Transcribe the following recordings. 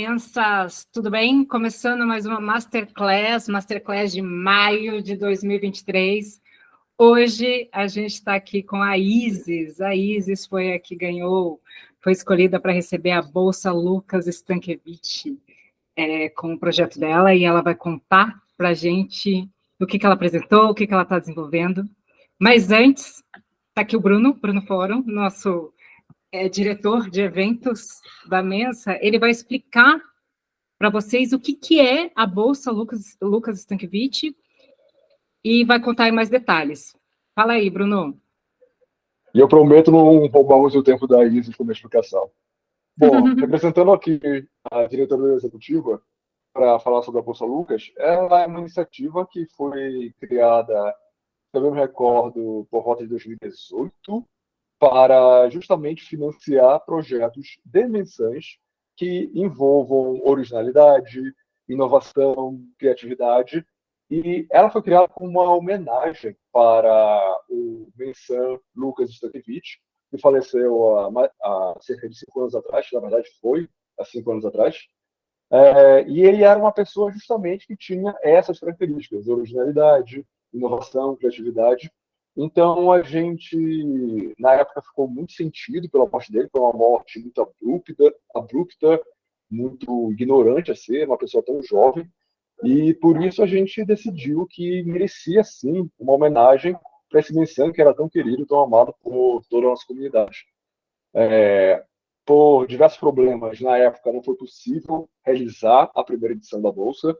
Crianças, tudo bem? Começando mais uma Masterclass de maio de 2023. Hoje a gente está aqui com a Isis. A Isis foi a que foi escolhida para receber a Bolsa Lucas Stankiewicz com o projeto dela, e ela vai contar para a gente o que ela apresentou, o que ela está desenvolvendo. Mas antes, está aqui o Bruno Fórum, nosso diretor de eventos da Mensa. Ele vai explicar para vocês o que é a Bolsa Lucas Stankiewicz e vai contar em mais detalhes. Fala aí, Bruno. E eu prometo não roubar muito o tempo da Isis com a minha explicação. Bom, representando aqui a diretoria executiva para falar sobre a Bolsa Lucas, ela é uma iniciativa que foi criada, também me recordo, por volta de 2018, para justamente financiar projetos de mençãs que envolvam originalidade, inovação, criatividade, e ela foi criada como uma homenagem para o menção Lucas Stankiewicz, que faleceu há cerca de 5 anos atrás, na verdade foi há 5 anos atrás, e ele era uma pessoa justamente que tinha essas características, originalidade, inovação, criatividade. Então a gente, na época, ficou muito sentido pela morte dele, foi uma morte muito abrupta, muito ignorante a ser, uma pessoa tão jovem, e por isso a gente decidiu que merecia sim uma homenagem para esse menção que era tão querido, tão amado por toda a nossa comunidade. Por diversos problemas, na época não foi possível realizar a primeira edição da Bolsa.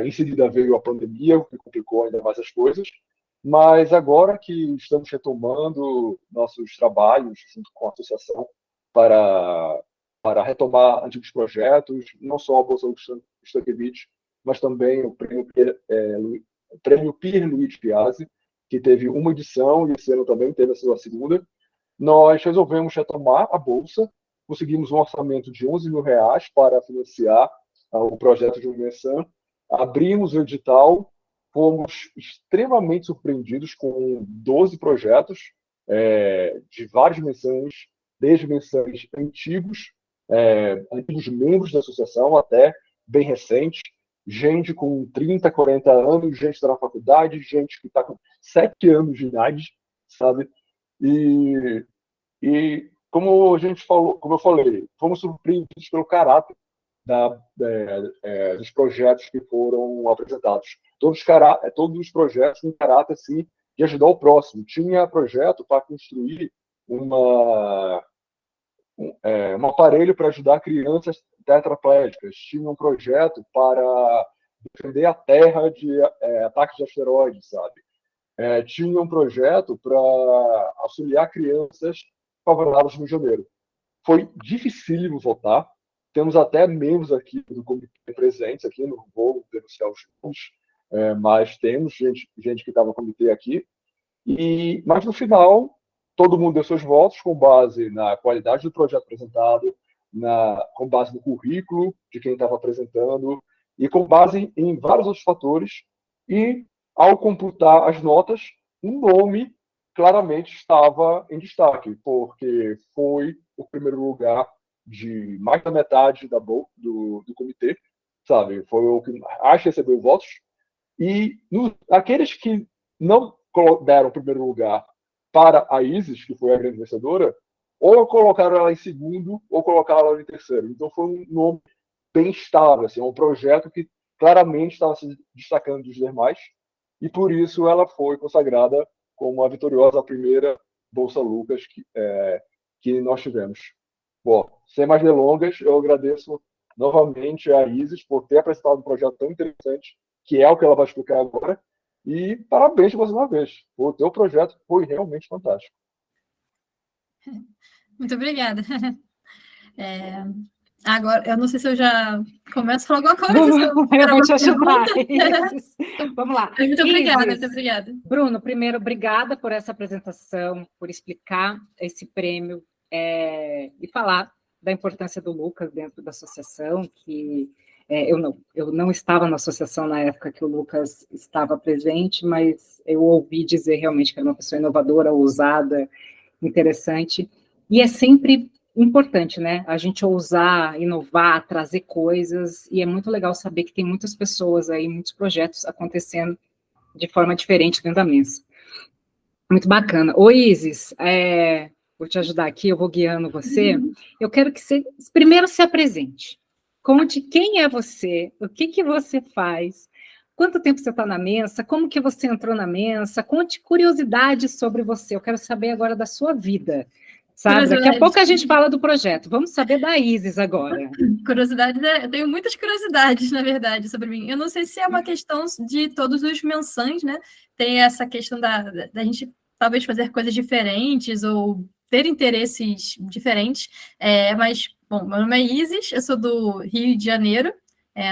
Em seguida veio a pandemia, o que complicou ainda mais as coisas. Mas agora que estamos retomando nossos trabalhos junto com a associação para retomar antigos projetos, não só a Bolsa Stankiewicz, mas também o prêmio Pierluigi Piazzi, que teve uma edição e esse ano também teve a sua segunda. Nós resolvemos retomar a Bolsa, conseguimos um orçamento de R$11 mil para financiar o projeto de menção, abrimos o edital, fomos extremamente surpreendidos com 12 projetos de várias menções, desde menções antigos membros da associação até bem recentes, gente com 30, 40 anos, gente que está na faculdade, gente que está com 7 anos de idade, sabe? E como eu falei, fomos surpreendidos pelo caráter dos projetos que foram apresentados. Todos os projetos com caráter assim, de ajudar o próximo. Tinha projeto para construir um aparelho para ajudar crianças tetraplégicas. Tinha um projeto para defender a Terra de ataques de asteroides, sabe? Tinha um projeto para auxiliar crianças favoráveis no Rio de Janeiro. Foi dificílimo votar. Temos até membros aqui do comitê presentes aqui, não vou denunciar os nomes, mas temos gente que estava no comitê aqui. Mas no final, todo mundo deu seus votos com base na qualidade do projeto apresentado, com base no currículo de quem estava apresentando e com base em vários outros fatores. E ao computar as notas, um nome claramente estava em destaque, porque foi o primeiro lugar de mais da metade do comitê, sabe? Foi o que mais recebeu votos. E aqueles que não deram o primeiro lugar para a Isis, que foi a grande vencedora, ou colocaram ela em segundo, ou colocaram ela em terceiro. Então foi um nome bem estável, assim, um projeto que claramente estava se destacando dos demais, e por isso ela foi consagrada como a vitoriosa primeira Bolsa Lucas que nós tivemos. Bom, sem mais delongas, eu agradeço novamente a Isis por ter apresentado um projeto tão interessante, que é o que ela vai explicar agora, e parabéns mais uma vez. O teu projeto foi realmente fantástico. Muito obrigada. Agora, eu não sei se eu já começo a falar alguma coisa. Eu vou te ajudar. Vamos lá. Muito obrigada, muito obrigada. Bruno, primeiro, obrigada por essa apresentação, por explicar esse prêmio e falar da importância do Lucas dentro da associação, que eu não estava na associação na época que o Lucas estava presente, mas eu ouvi dizer realmente que era uma pessoa inovadora, ousada, interessante, e é sempre importante, né? A gente ousar, inovar, trazer coisas, e é muito legal saber que tem muitas pessoas aí, muitos projetos acontecendo de forma diferente dentro da mesa. Muito bacana. Ô, Isis, vou te ajudar aqui, eu vou guiando você. Eu quero que você primeiro se apresente. Conte quem é você, o que você faz, quanto tempo você está na Mensa, como que você entrou na Mensa, conte curiosidades sobre você. Eu quero saber agora da sua vida, sabe? Daqui a pouco a gente fala do projeto. Vamos saber da Isis agora. Curiosidades, eu tenho muitas curiosidades, na verdade, sobre mim. Eu não sei se é uma questão de todos os mensãs, né? Tem essa questão da gente talvez fazer coisas diferentes ou ter interesses diferentes, mas, bom, meu nome é Isis, eu sou do Rio de Janeiro,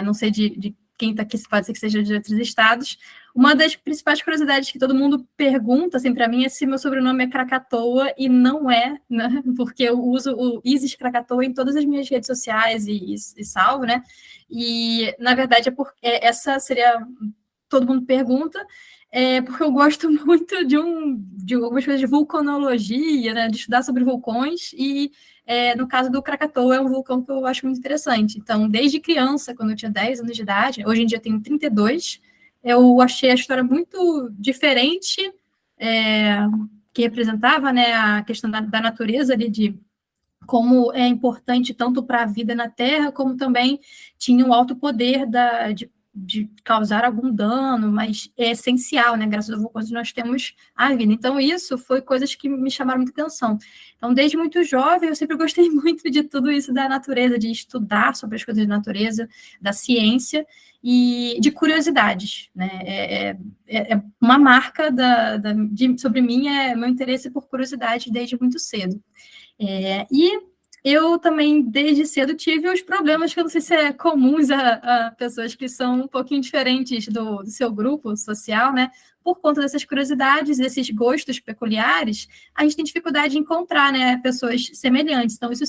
não sei de quem está aqui, pode ser que seja de outros estados. Uma das principais curiosidades que todo mundo pergunta assim, para mim é se meu sobrenome é Krakatoa, e não é, né? Porque eu uso o Isis Krakatoa em todas as minhas redes sociais e salvo, né? E, na verdade, essa seria... Todo mundo pergunta, porque eu gosto muito de algumas coisas de vulcanologia, né? De estudar sobre vulcões, e no caso do Krakatoa, é um vulcão que eu acho muito interessante. Então, desde criança, quando eu tinha 10 anos de idade, hoje em dia eu tenho 32, eu achei a história muito diferente, que representava, né, a questão da natureza ali, de como é importante tanto para a vida na Terra, como também tinha um alto poder de causar algum dano, mas é essencial, né? Graças ao vulcão nós temos a vida. Então, isso foi coisas que me chamaram muita atenção. Então, desde muito jovem, eu sempre gostei muito de tudo isso da natureza, de estudar sobre as coisas da natureza, da ciência e de curiosidades, né? É uma marca sobre mim, meu interesse por curiosidade desde muito cedo. E eu também, desde cedo, tive os problemas que eu não sei se é comuns a pessoas que são um pouquinho diferentes do seu grupo social, né? Por conta dessas curiosidades, desses gostos peculiares, a gente tem dificuldade de encontrar, né, pessoas semelhantes. Então, isso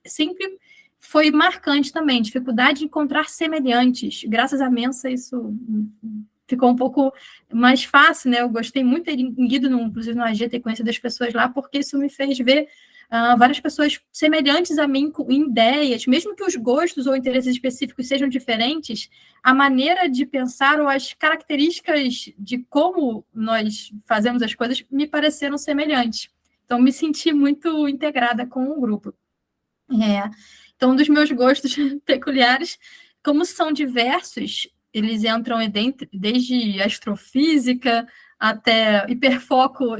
sempre foi marcante também, dificuldade de encontrar semelhantes. Graças à Mensa, isso ficou um pouco mais fácil, né? Eu gostei muito de ter ido, inclusive no AG, ter conhecido as pessoas lá, porque isso me fez ver várias pessoas semelhantes a mim em ideias, mesmo que os gostos ou interesses específicos sejam diferentes, a maneira de pensar ou as características de como nós fazemos as coisas me pareceram semelhantes. Então, me senti muito integrada com o grupo. Então, um dos meus gostos peculiares, como são diversos, eles entram desde astrofísica até hiperfoco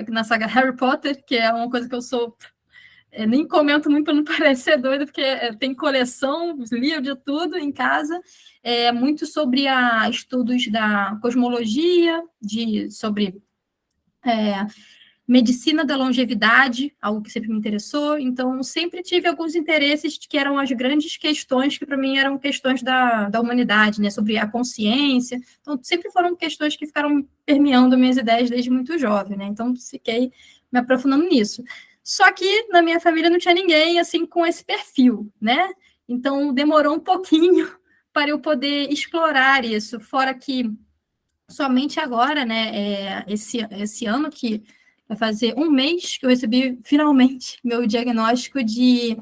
na saga Harry Potter, que é uma coisa que eu sou... nem comento muito para não parecer doido, porque tem coleção, livro de tudo em casa, muito sobre estudos da cosmologia, sobre medicina da longevidade, algo que sempre me interessou. Então, sempre tive alguns interesses que eram as grandes questões que, para mim, eram questões da humanidade, né? Sobre a consciência. Então, sempre foram questões que ficaram permeando minhas ideias desde muito jovem, né? Então, fiquei me aprofundando nisso. Só que, na minha família, não tinha ninguém, assim, com esse perfil, né? Então, demorou um pouquinho para eu poder explorar isso, fora que somente agora, né, esse ano que vai fazer um mês que eu recebi finalmente meu diagnóstico de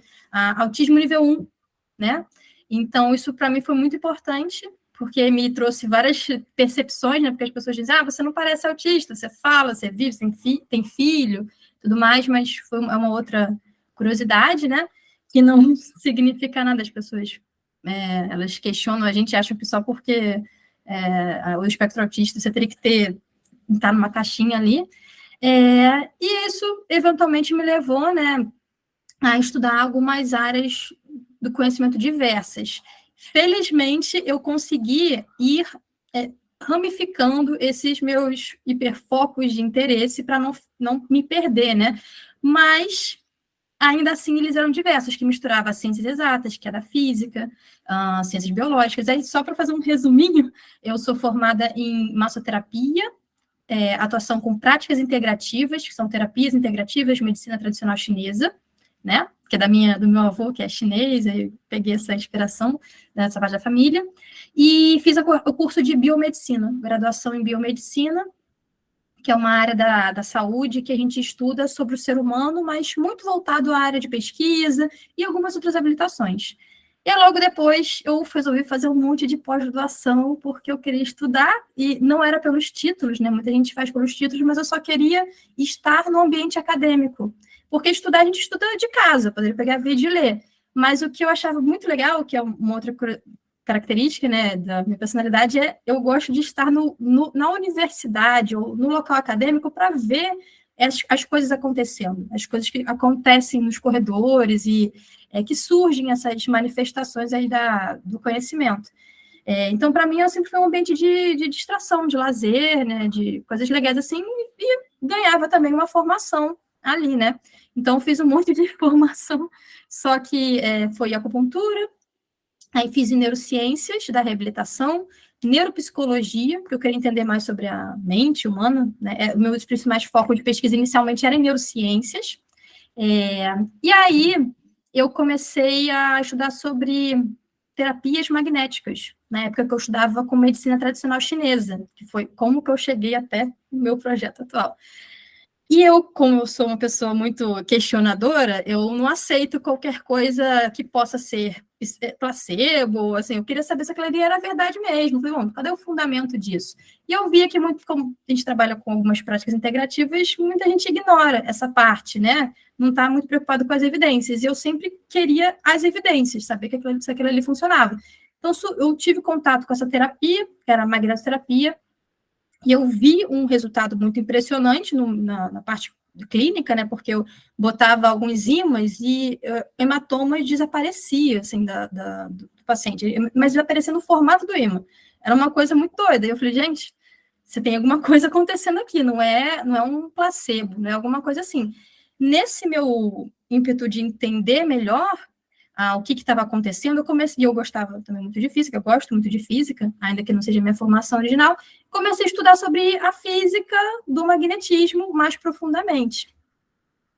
autismo nível 1, né? Então, isso para mim foi muito importante, porque me trouxe várias percepções, né? Porque as pessoas dizem, você não parece autista, você fala, você vive, tem filho, tudo mais, mas é uma outra curiosidade, né? Que não significa nada. As pessoas, elas questionam a gente, acham que só porque o espectro autista você teria que estar numa caixinha ali. E isso, eventualmente, me levou, né, a estudar algumas áreas do conhecimento diversas. Felizmente, eu consegui ir ramificando esses meus hiperfocos de interesse para não me perder, né? Mas, ainda assim, eles eram diversos, que misturava ciências exatas, que era física, ciências biológicas. Aí, só para fazer um resuminho, eu sou formada em massoterapia, atuação com práticas integrativas, que são terapias integrativas de medicina tradicional chinesa, né? Que é do meu avô, que é chinês, aí peguei essa inspiração dessa parte da família, e fiz o curso de biomedicina, graduação em biomedicina, que é uma área da saúde que a gente estuda sobre o ser humano, mas muito voltado à área de pesquisa e algumas outras habilitações. E logo depois eu resolvi fazer um monte de pós-graduação, porque eu queria estudar, e não era pelos títulos, né? Muita gente faz pelos títulos, mas eu só queria estar no ambiente acadêmico. Porque estudar, a gente estuda de casa, poderia pegar vídeo e ler. Mas o que eu achava muito legal, que é uma outra característica, né, da minha personalidade, é eu gosto de estar na universidade ou no local acadêmico para ver as coisas acontecendo, as coisas que acontecem nos corredores e que surgem essas manifestações aí do conhecimento. Então, para mim, eu sempre foi um ambiente de distração, de lazer, né, de coisas legais assim, e ganhava também uma formação ali, né? Então, fiz um monte de formação, só que foi acupuntura, aí fiz em neurociências da reabilitação, neuropsicologia, porque eu queria entender mais sobre a mente humana, né? O meu principais foco de pesquisa inicialmente era em neurociências. E aí eu comecei a estudar sobre terapias magnéticas, na época que eu estudava com medicina tradicional chinesa, que foi como que eu cheguei até o meu projeto atual. E eu, como eu sou uma pessoa muito questionadora, eu não aceito qualquer coisa que possa ser placebo, assim, eu queria saber se aquilo ali era verdade mesmo. Falei, bom, cadê o fundamento disso? E eu via que muito, como a gente trabalha com algumas práticas integrativas, muita gente ignora essa parte, né? Não está muito preocupado com as evidências. E eu sempre queria as evidências, saber se aquilo ali funcionava. Então, eu tive contato com essa terapia, que era a magnetoterapia, e eu vi um resultado muito impressionante na parte clínica, né? Porque eu botava alguns ímãs e hematomas desaparecia, assim, do paciente, mas desaparecia no formato do ímã. Era uma coisa muito doida. E eu falei, gente, você tem alguma coisa acontecendo aqui, não é um placebo, não é alguma coisa assim. Nesse meu ímpeto de entender melhor o que estava acontecendo, e eu gostava também muito de física, eu gosto muito de física, ainda que não seja minha formação original, comecei a estudar sobre a física do magnetismo mais profundamente.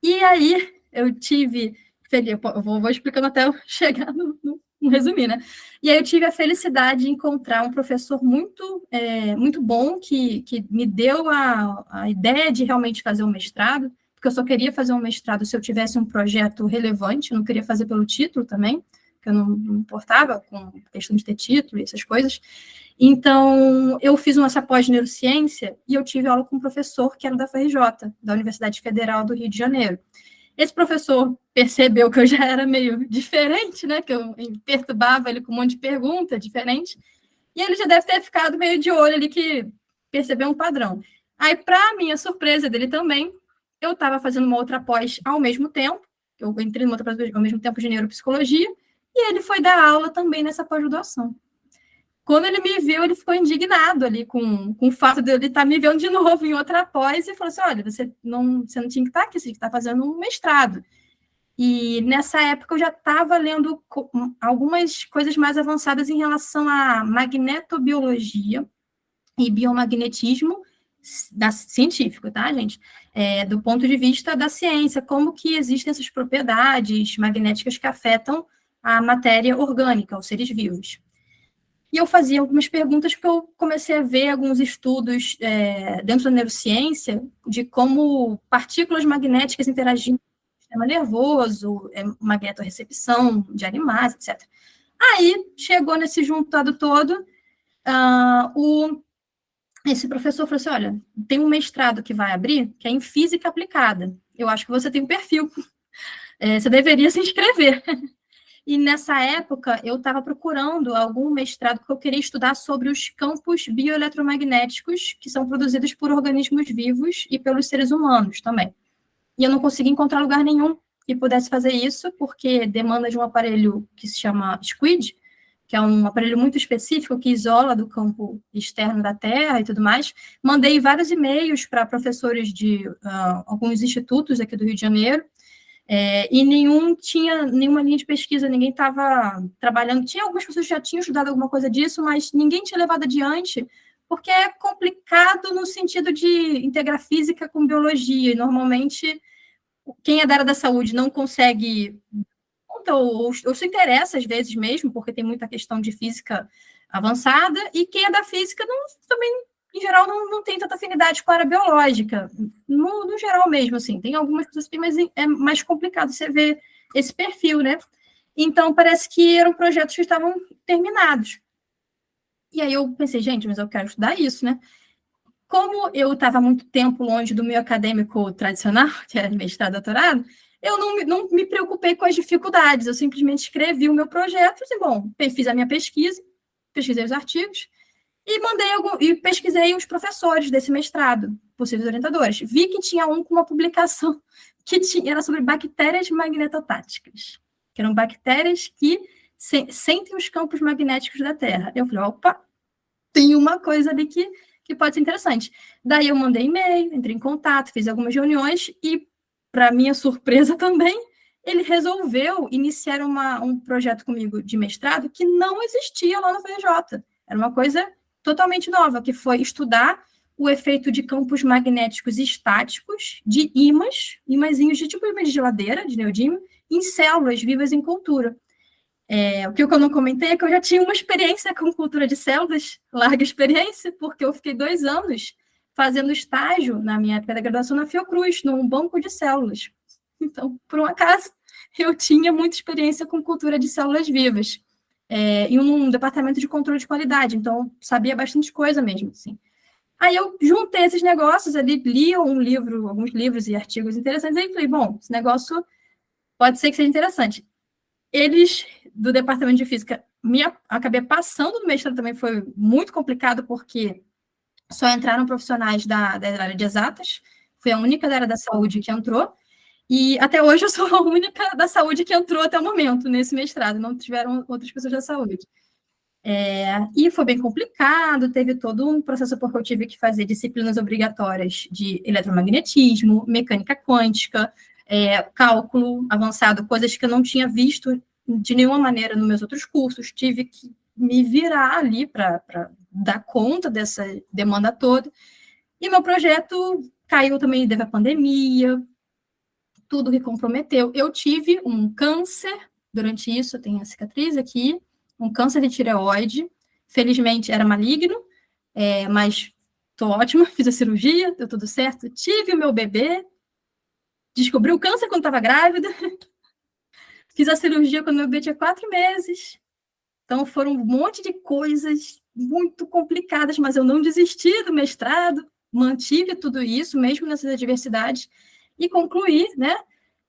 E aí eu tive, eu vou explicando até eu chegar no resumir, né? E aí eu tive a felicidade de encontrar um professor muito bom, que me deu a ideia de realmente fazer um mestrado, porque eu só queria fazer um mestrado se eu tivesse um projeto relevante, eu não queria fazer pelo título também, porque eu não me importava com questão de ter título e essas coisas. Então, eu fiz essa pós-neurociência e eu tive aula com um professor que era da FRJ, da Universidade Federal do Rio de Janeiro. Esse professor percebeu que eu já era meio diferente, né? Que eu perturbava ele com um monte de pergunta diferente, e ele já deve ter ficado meio de olho ali, que percebeu um padrão. Aí, para minha surpresa dele também, eu estava fazendo uma outra pós ao mesmo tempo, eu entrei numa outra pós ao mesmo tempo de neuropsicologia, e ele foi dar aula também nessa pós-graduação. Quando ele me viu, ele ficou indignado ali com o fato de ele estar me vendo de novo em outra pós, e falou assim, olha, você não tinha que estar aqui, você tinha que estar fazendo um mestrado. E nessa época eu já estava lendo algumas coisas mais avançadas em relação à magnetobiologia e biomagnetismo científico, tá, gente? Do ponto de vista da ciência, como que existem essas propriedades magnéticas que afetam a matéria orgânica, os seres vivos. E eu fazia algumas perguntas, porque eu comecei a ver alguns estudos dentro da neurociência de como partículas magnéticas interagindo com o sistema nervoso, magnetorrecepção de animais, etc. Aí, chegou nesse juntado todo, esse professor falou assim, olha, tem um mestrado que vai abrir, que é em física aplicada. Eu acho que você tem um perfil. Você deveria se inscrever. E nessa época, eu estava procurando algum mestrado, porque eu queria estudar sobre os campos bioeletromagnéticos que são produzidos por organismos vivos e pelos seres humanos também. E eu não consegui encontrar lugar nenhum que pudesse fazer isso, porque demanda de um aparelho que se chama SQUID, que é um aparelho muito específico que isola do campo externo da Terra e tudo mais. Mandei vários e-mails para professores de alguns institutos aqui do Rio de Janeiro, e nenhum tinha nenhuma linha de pesquisa, ninguém estava trabalhando. Tinha algumas pessoas que já tinham estudado alguma coisa disso, mas ninguém tinha levado adiante, porque é complicado no sentido de integrar física com biologia, e normalmente quem é da área da saúde não consegue, ou se interessa às vezes mesmo, porque tem muita questão de física avançada, e quem é da física também em geral, não tem tanta afinidade com a área biológica, no geral mesmo, assim, tem algumas pessoas que têm, mas é mais complicado você ver esse perfil, né? Então, parece que eram projetos que estavam terminados. E aí eu pensei, gente, mas eu quero estudar isso, né? Como eu estava muito tempo longe do meu acadêmico tradicional, que era mestrado, doutorado, eu não me preocupei com as dificuldades, eu simplesmente escrevi o meu projeto, e, bom, fiz a minha pesquisa, pesquisei os artigos, e pesquisei os professores desse mestrado, possíveis orientadores. Vi que tinha um com uma publicação que era sobre bactérias magnetotáticas, que eram bactérias que sentem os campos magnéticos da Terra. Eu falei, opa, tem uma coisa ali que pode ser interessante. Daí eu mandei e-mail, entrei em contato, fiz algumas reuniões e, para minha surpresa também, ele resolveu iniciar um projeto comigo de mestrado que não existia lá no FRJ. Era uma coisa totalmente nova, que foi estudar o efeito de campos magnéticos estáticos de ímãzinhos de tipo imã de geladeira, de neodímio, em células vivas em cultura. O que eu não comentei é que eu já tinha uma experiência com cultura de células, larga experiência, porque eu fiquei 2 anos fazendo estágio na minha época da graduação na Fiocruz, num banco de células. Então, por um acaso, eu tinha muita experiência com cultura de células vivas. Em um departamento de controle de qualidade, então sabia bastante coisa mesmo, assim. Aí eu juntei esses negócios ali, li alguns livros e artigos interessantes, aí falei, bom, esse negócio pode ser que seja interessante. Eles, do departamento de física, acabei passando no mestrado também, foi muito complicado, porque só entraram profissionais da área de exatas, fui a única da área da saúde que entrou, e até hoje eu sou a única da saúde que entrou até o momento nesse mestrado, não tiveram outras pessoas da saúde. E foi bem complicado, teve todo um processo porque eu tive que fazer disciplinas obrigatórias de eletromagnetismo, mecânica quântica, cálculo avançado, coisas que eu não tinha visto de nenhuma maneira nos meus outros cursos, tive que me virar ali para dar conta dessa demanda toda, e meu projeto caiu também devido à pandemia, tudo que comprometeu. Eu tive um câncer durante isso, eu tenho a cicatriz aqui, um câncer de tireoide, felizmente era maligno, mas estou ótima, fiz a cirurgia, deu tudo certo, tive o meu bebê, descobri o câncer quando estava grávida, fiz a cirurgia quando meu bebê tinha 4 meses, então foram um monte de coisas muito complicadas, mas eu não desisti do mestrado, mantive tudo isso, mesmo nessas adversidades, e concluí, né,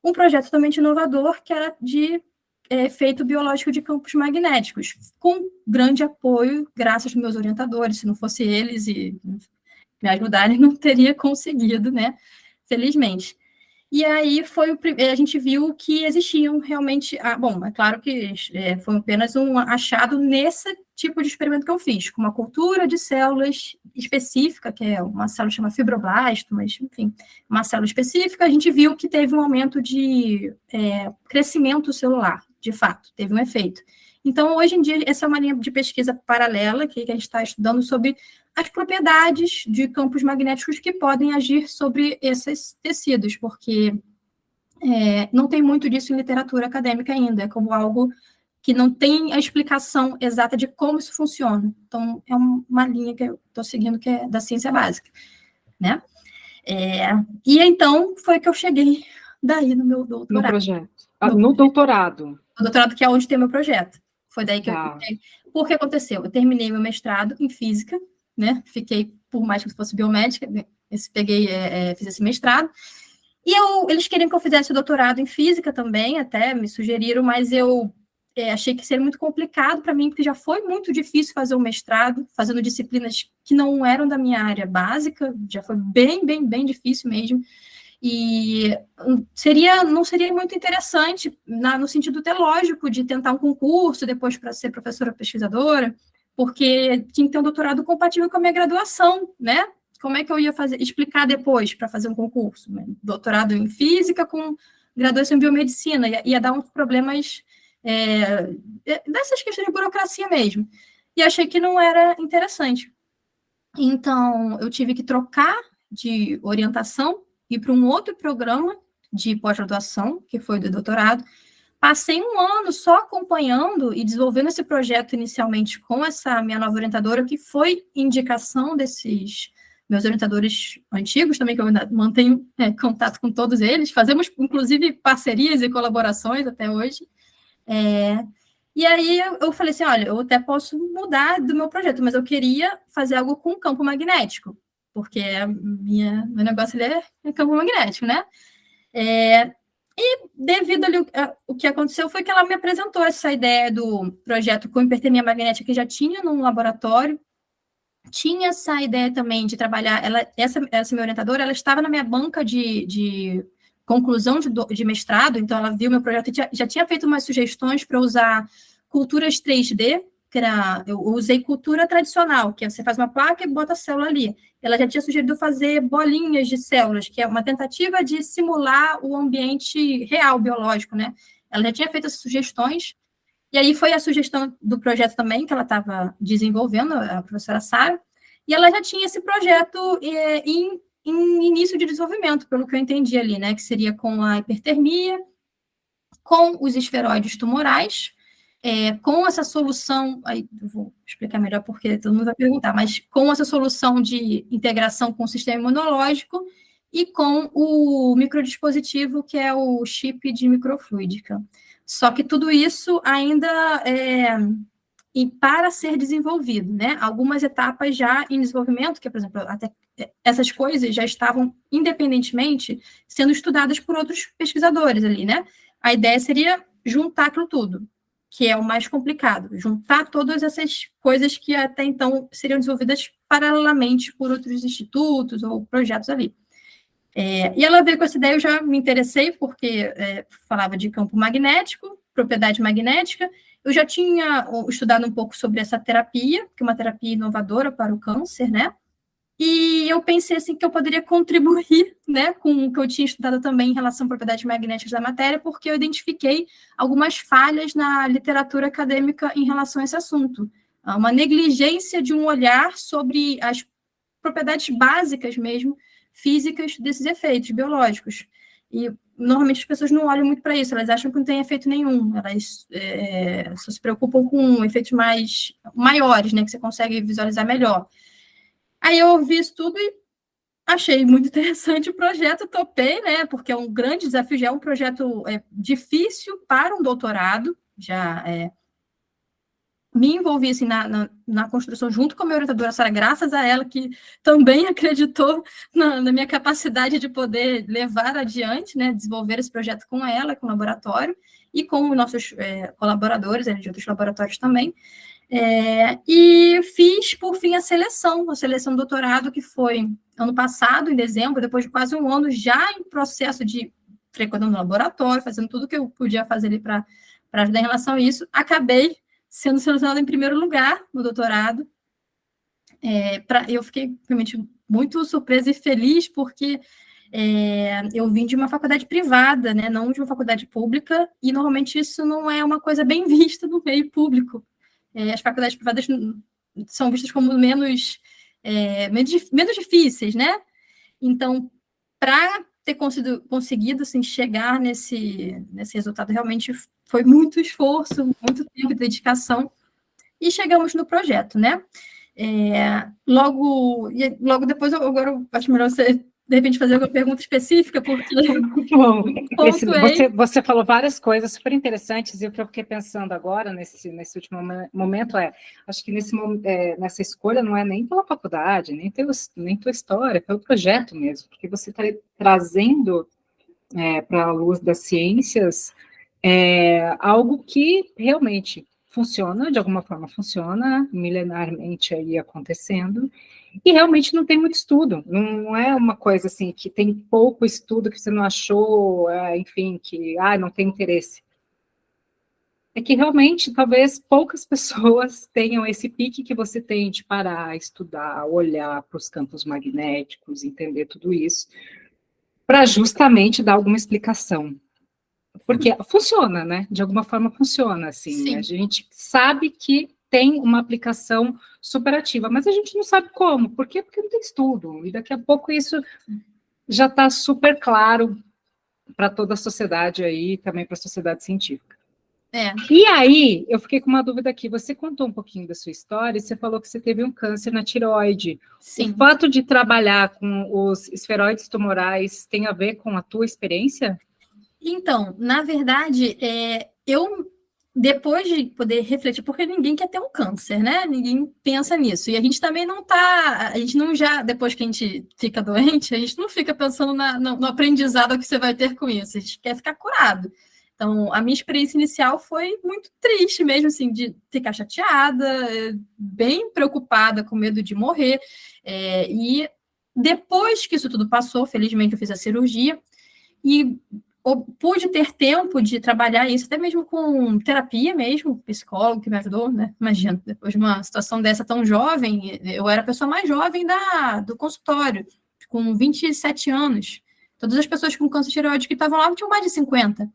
um projeto totalmente inovador, que era de efeito biológico de campos magnéticos, com grande apoio, graças aos meus orientadores, se não fosse eles e me ajudarem, não teria conseguido, né, felizmente. E aí a gente viu que existiam realmente... bom, é claro que foi apenas um achado nesse tipo de experimento que eu fiz, com uma cultura de células específica, que é uma célula chamada fibroblasto, mas, enfim, uma célula específica, a gente viu que teve um aumento de crescimento celular, de fato, teve um efeito. Então, hoje em dia, essa é uma linha de pesquisa paralela que a gente está estudando sobre as propriedades de campos magnéticos que podem agir sobre esses tecidos, porque não tem muito disso em literatura acadêmica ainda, é como algo que não tem a explicação exata de como isso funciona. Então, é uma linha que eu estou seguindo, que é da ciência básica, né? E então, foi que eu cheguei daí no meu doutorado. No projeto. No doutorado. O doutorado, que é onde tem meu projeto. Foi daí que eu entrei. Por que aconteceu? Eu terminei meu mestrado em física, né? Fiquei, por mais que fosse biomédica, fiz esse mestrado. E eles queriam que eu fizesse o doutorado em física também, até me sugeriram, mas eu achei que seria muito complicado para mim, porque já foi muito difícil fazer um mestrado, fazendo disciplinas que não eram da minha área básica, já foi bem, bem, bem difícil mesmo. E não seria muito interessante, no sentido teológico, de tentar um concurso depois para ser professora pesquisadora, porque tinha que ter um doutorado compatível com a minha graduação, né? Como é que eu ia explicar depois para fazer um concurso? Né? Doutorado em física com graduação em biomedicina, ia dar uns problemas dessas questões de burocracia mesmo. E achei que não era interessante. Então, eu tive que trocar de orientação, ir para um outro programa de pós-graduação, que foi do doutorado, Passei um ano só acompanhando e desenvolvendo esse projeto inicialmente com essa minha nova orientadora, que foi indicação desses meus orientadores antigos também, que eu ainda mantenho contato com todos eles. Fazemos, inclusive, parcerias e colaborações até hoje. E aí eu falei assim, olha, eu até posso mudar do meu projeto, mas eu queria fazer algo com campo magnético, porque meu negócio ali é campo magnético, né? E devido ali, o que aconteceu foi que ela me apresentou essa ideia do projeto com hipertermia magnética que já tinha num laboratório, tinha essa ideia também de trabalhar, essa minha orientadora, ela estava na minha banca de conclusão de mestrado, então ela viu meu projeto e já tinha feito umas sugestões para usar culturas 3D, eu usei cultura tradicional, que é você faz uma placa e bota a célula ali. Ela já tinha sugerido fazer bolinhas de células, que é uma tentativa de simular o ambiente real, biológico, né? Ela já tinha feito essas sugestões, e aí foi a sugestão do projeto também, que ela estava desenvolvendo, a professora Sara, e ela já tinha esse projeto em início de desenvolvimento, pelo que eu entendi ali, né? Que seria com a hipertermia, com os esferoides tumorais, com essa solução, aí eu vou explicar melhor porque todo mundo vai perguntar, mas com essa solução de integração com o sistema imunológico e com o microdispositivo, que é o chip de microfluídica. Só que tudo isso ainda para ser desenvolvido, né? Algumas etapas já em desenvolvimento, que, por exemplo, até essas coisas já estavam independentemente sendo estudadas por outros pesquisadores ali, né? A ideia seria juntar aquilo tudo, que é o mais complicado, juntar todas essas coisas que até então seriam desenvolvidas paralelamente por outros institutos ou projetos ali. E ela veio com essa ideia, eu já me interessei, porque falava de campo magnético, propriedade magnética, eu já tinha estudado um pouco sobre essa terapia, que é uma terapia inovadora para o câncer, né? E eu pensei assim que eu poderia contribuir, né, com o que eu tinha estudado também em relação a propriedades magnéticas da matéria, porque eu identifiquei algumas falhas na literatura acadêmica em relação a esse assunto. Uma negligência de um olhar sobre as propriedades básicas mesmo, físicas desses efeitos biológicos. E normalmente as pessoas não olham muito para isso, elas acham que não tem efeito nenhum, elas só se preocupam com efeitos maiores, né, que você consegue visualizar melhor. Aí eu ouvi isso tudo e achei muito interessante o projeto, topei, né, porque é um grande desafio, já é um projeto difícil para um doutorado, já me envolvi assim, na construção junto com a minha orientadora Sara, graças a ela, que também acreditou na minha capacidade de poder levar adiante, né, desenvolver esse projeto com ela, com o laboratório, e com os nossos colaboradores, de outros laboratórios também. E fiz, por fim, a seleção do doutorado, que foi ano passado, em dezembro, depois de quase um ano, já em processo de frequentando o laboratório, fazendo tudo que eu podia fazer ali para ajudar em relação a isso. Acabei sendo selecionada em primeiro lugar no doutorado. Eu fiquei realmente muito surpresa e feliz, porque eu vim de uma faculdade privada, né, não de uma faculdade pública, e normalmente isso não é uma coisa bem vista no meio público. As faculdades privadas são vistas como menos difíceis, né? Então, para ter conseguido assim, chegar nesse resultado, realmente foi muito esforço, muito tempo de dedicação, e chegamos no projeto, né? Logo depois, agora eu acho melhor você, de repente, fazer alguma pergunta específica, porque... Bom, você falou várias coisas super interessantes, e o que eu fiquei pensando agora, nesse último momento, acho que nessa escolha não é nem pela faculdade, nem tua história, é pelo projeto mesmo, porque você está trazendo para a luz das ciências algo que realmente funciona, de alguma forma funciona, milenarmente aí acontecendo, e realmente não tem muito estudo, não é uma coisa assim, que tem pouco estudo que você não achou, enfim, que não tem interesse. É que realmente, talvez, poucas pessoas tenham esse pique que você tem de parar, estudar, olhar para os campos magnéticos, entender tudo isso, para justamente dar alguma explicação. Porque funciona, né? De alguma forma funciona, assim. Sim. A gente sabe que tem uma aplicação superativa, mas a gente não sabe como. Por quê? Porque não tem estudo. E daqui a pouco isso já está super claro para toda a sociedade aí, também para a sociedade científica. É. E aí, eu fiquei com uma dúvida aqui. Você contou um pouquinho da sua história e você falou que você teve um câncer na tireoide. Sim. O fato de trabalhar com os esferoides tumorais tem a ver com a tua experiência? Então, na verdade, eu, depois de poder refletir, porque ninguém quer ter um câncer, né? Ninguém pensa nisso. E a gente também não tá, a gente não já, depois que a gente fica doente, a gente não fica pensando no aprendizado que você vai ter com isso. A gente quer ficar curado. Então, a minha experiência inicial foi muito triste mesmo, assim, de ficar chateada, bem preocupada, com medo de morrer. E depois que isso tudo passou, felizmente eu fiz a cirurgia e pude ter tempo de trabalhar isso, até mesmo com terapia mesmo, psicólogo que me ajudou, né? Imagina, depois de uma situação dessa tão jovem, eu era a pessoa mais jovem do consultório, com 27 anos. Todas as pessoas com câncer de tireoide que estavam lá tinham mais de 50.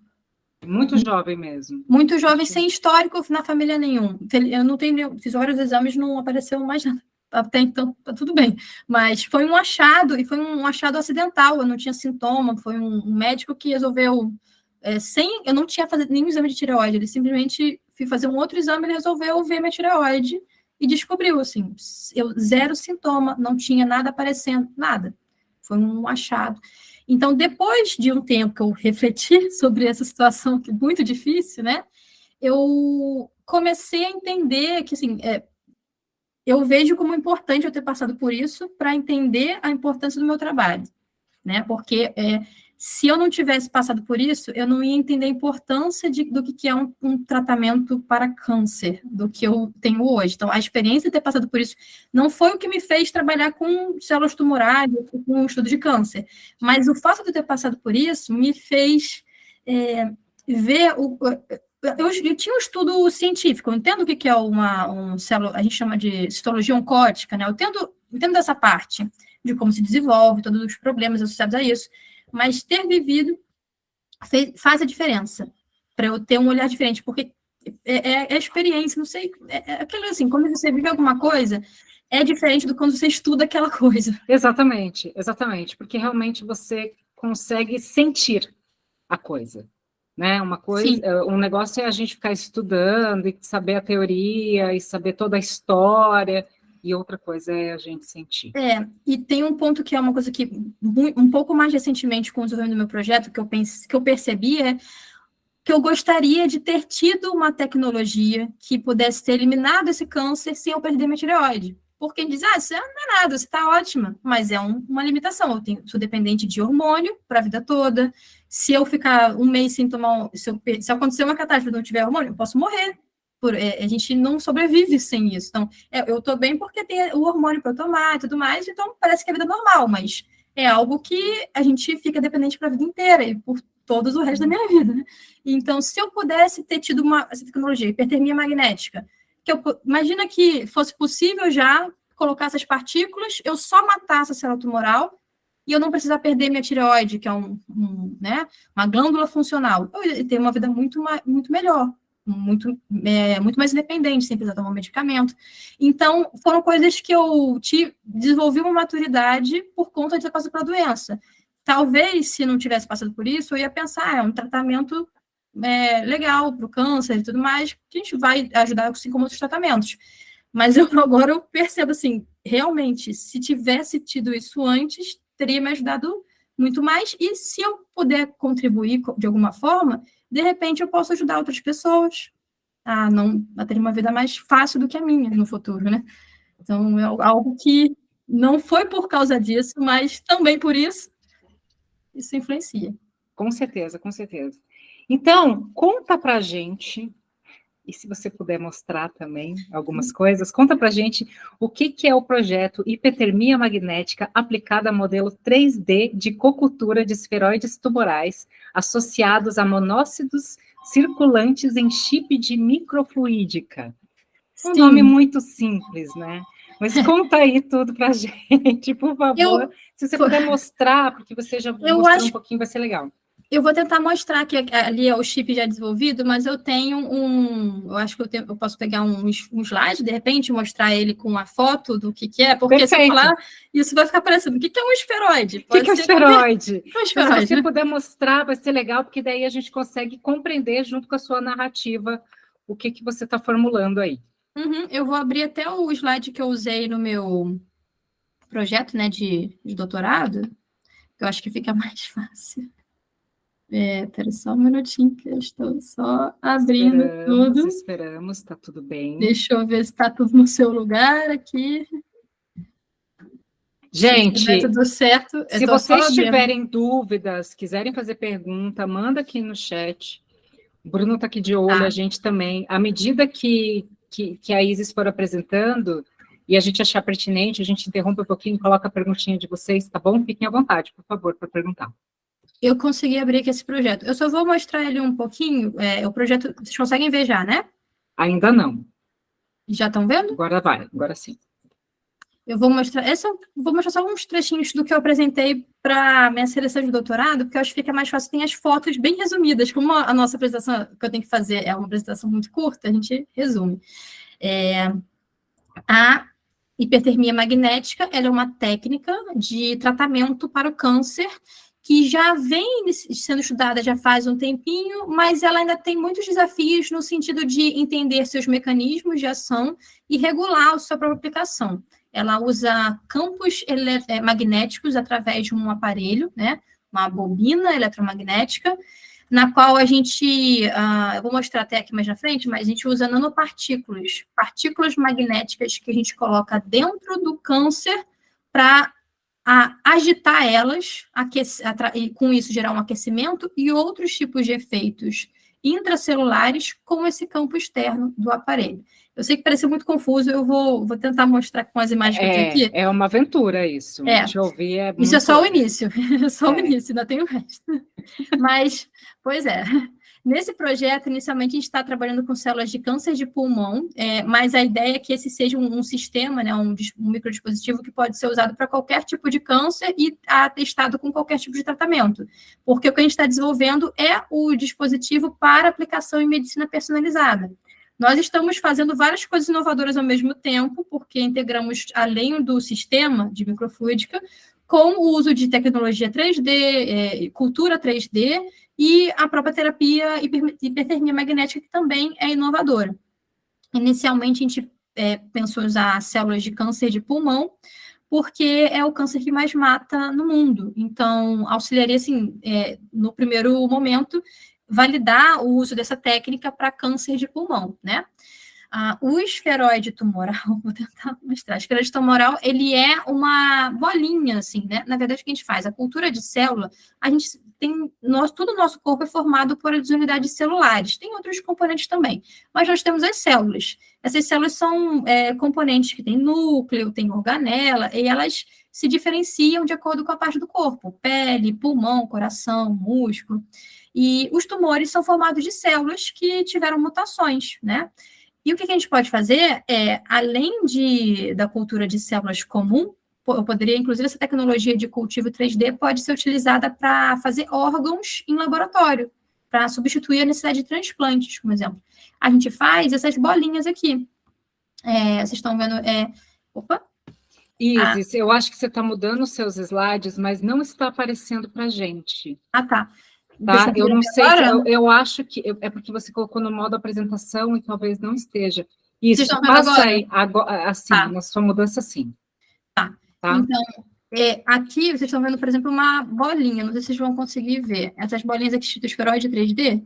Muito jovem mesmo. Muito jovem, sem histórico na família nenhum. Eu não tenho, fiz vários exames, não apareceu mais nada. Até então, tá tudo bem. Mas foi um achado, e foi um achado acidental. Eu não tinha sintoma, foi um médico que resolveu, eu não tinha feito nenhum exame de tireoide. Ele simplesmente fui fazer um outro exame, ele resolveu ver minha tireoide e descobriu, assim, eu zero sintoma, não tinha nada aparecendo, nada. Foi um achado. Então, depois de um tempo que eu refleti sobre essa situação, que é muito difícil, né? Eu comecei a entender que, assim, eu vejo como importante eu ter passado por isso para entender a importância do meu trabalho, né? Porque se eu não tivesse passado por isso, eu não ia entender a importância do que é um tratamento para câncer, do que eu tenho hoje. Então, a experiência de ter passado por isso não foi o que me fez trabalhar com células tumorais, com o estudo de câncer, mas o fato de eu ter passado por isso me fez ver eu tinha um estudo científico, eu entendo o que é um célula, a gente chama de citologia oncótica, né? Eu entendo dessa parte de como se desenvolve, todos os problemas associados a isso, mas ter vivido faz a diferença, para eu ter um olhar diferente, porque é experiência, não sei, aquilo assim, quando você vive alguma coisa, é diferente do quando você estuda aquela coisa. Exatamente, porque realmente você consegue sentir a coisa, né? Uma coisa, um negócio é a gente ficar estudando e saber a teoria e saber toda a história, e outra coisa é a gente sentir. E tem um ponto que é uma coisa que um pouco mais recentemente com o desenvolvimento do meu projeto que eu percebi que eu gostaria de ter tido uma tecnologia que pudesse ter eliminado esse câncer sem eu perder minha tireoide. Porque diz, você não é nada, você está ótima, mas é uma limitação. Eu sou dependente de hormônio para a vida toda. Se eu ficar um mês sem tomar, se acontecer uma catástrofe e não tiver hormônio, eu posso morrer. A gente não sobrevive sem isso. Então, eu estou bem porque tem o hormônio para eu tomar e tudo mais, então parece que é vida normal, mas é algo que a gente fica dependente para a vida inteira e por todos o resto da minha vida, né? Então, se eu pudesse ter tido essa tecnologia, hipertermia magnética, imagina que fosse possível já colocar essas partículas, eu só matasse a célula tumoral e eu não precisar perder minha tireoide, que é né, uma glândula funcional. Eu ia ter uma vida muito melhor, muito mais independente, sem precisar tomar um medicamento. Então, foram coisas que eu desenvolvi uma maturidade por conta de ter passado pela doença. Talvez, se não tivesse passado por isso, eu ia pensar, é um tratamento legal para o câncer e tudo mais, que a gente vai ajudar assim como outros tratamentos. Mas agora eu percebo assim, realmente, se tivesse tido isso antes, teria me ajudado muito mais, e se eu puder contribuir de alguma forma, de repente eu posso ajudar outras pessoas a ter uma vida mais fácil do que a minha no futuro, né? Então, é algo que não foi por causa disso, mas também por isso influencia. Com certeza. Então, conta pra gente, e se você puder mostrar também algumas coisas, conta pra gente o que é o projeto Hipertermia Magnética aplicada a modelo 3D de cocultura de esferoides tumorais associados a monócitos circulantes em chip de microfluídica. Um nome muito simples, né? Mas conta aí tudo pra gente, por favor. Se você puder mostrar, porque você já mostrou um pouquinho, vai ser legal. Eu vou tentar mostrar que ali é o chip já desenvolvido, mas eu tenho eu acho que eu posso pegar um slide, de repente, mostrar ele com a foto do que é, porque Perfeito. se eu falar, isso vai ficar parecendo. O que é um esferoide? O que é um esferoide? Um esferoide, se você né? puder mostrar, vai ser legal, porque daí a gente consegue compreender, junto com a sua narrativa, o que você está formulando aí. Eu vou abrir até o slide que eu usei no meu projeto, né, de doutorado, que eu acho que fica mais fácil. Espera só um minutinho, que eu estou só abrindo tudo. Esperamos, está tudo bem. Deixa eu ver se está tudo no seu lugar aqui. Gente, se tudo certo, se vocês tiverem dúvidas, quiserem fazer pergunta, manda aqui no chat. O Bruno está aqui de olho, a gente também. À medida que a Isis for apresentando, e a gente achar pertinente, a gente interrompe um pouquinho, coloca a perguntinha de vocês, tá bom? Fiquem à vontade, por favor, para perguntar. Eu consegui abrir aqui esse projeto. Eu só vou mostrar ele um pouquinho. O projeto, vocês conseguem ver já, né? Ainda não. Já estão vendo? Agora vai, agora sim. Eu vou mostrar só uns trechinhos do que eu apresentei para minha seleção de doutorado, porque eu acho que fica mais fácil. Tem as fotos bem resumidas. Como a nossa apresentação que eu tenho que fazer é uma apresentação muito curta, a gente resume. A hipertermia magnética, ela é uma técnica de tratamento para o câncer que já vem sendo estudada já faz um tempinho, mas ela ainda tem muitos desafios no sentido de entender seus mecanismos de ação e regular a sua própria aplicação. Ela usa campos magnéticos através de um aparelho, né, uma bobina eletromagnética, na qual a gente, eu vou mostrar até aqui mais na frente, mas a gente usa nanopartículas, partículas magnéticas que a gente coloca dentro do câncer para agitar elas, e com isso gerar um aquecimento e outros tipos de efeitos intracelulares com esse campo externo do aparelho. Eu sei que parece muito confuso, eu vou tentar mostrar com as imagens que eu tenho aqui. É uma aventura isso. Deixa eu ouvir. Isso é só o início, o início, ainda tem o resto. Mas, pois é. Nesse projeto, inicialmente, a gente está trabalhando com células de câncer de pulmão, mas a ideia é que esse seja um sistema, né, um microdispositivo que pode ser usado para qualquer tipo de câncer e testado com qualquer tipo de tratamento. Porque o que a gente está desenvolvendo é o dispositivo para aplicação em medicina personalizada. Nós estamos fazendo várias coisas inovadoras ao mesmo tempo, porque integramos, além do sistema de microfluídica, com o uso de tecnologia 3D, cultura 3D, e a própria terapia hipertermia magnética, que também é inovadora. Inicialmente, a gente pensou em usar células de câncer de pulmão, porque é o câncer que mais mata no mundo. Então, auxiliaria, assim, no primeiro momento, validar o uso dessa técnica para câncer de pulmão, né? O esferoide tumoral, vou tentar mostrar. O esferoide tumoral, ele é uma bolinha, assim, né? Na verdade, o que a gente faz? A cultura de célula, a gente tem... todo o nosso corpo é formado por unidades celulares. Tem outros componentes também. Mas nós temos as células. Essas células são componentes que têm núcleo, têm organela, e elas se diferenciam de acordo com a parte do corpo. Pele, pulmão, coração, músculo. E os tumores são formados de células que tiveram mutações, né? E o que a gente pode fazer além da cultura de células comum, eu poderia, inclusive, essa tecnologia de cultivo 3D pode ser utilizada para fazer órgãos em laboratório, para substituir a necessidade de transplantes, por exemplo. A gente faz essas bolinhas aqui. Vocês estão vendo? Opa! Isis, eu acho que você está mudando os seus slides, mas não está aparecendo para a gente. Tá. Tá? Eu não sei, eu acho que é porque você colocou no modo apresentação e talvez não esteja. Isso, passa aí, assim, na sua mudança, sim. Tá. Então, aqui vocês estão vendo, por exemplo, uma bolinha, não sei se vocês vão conseguir ver. Essas bolinhas aqui escritas esferoide 3D?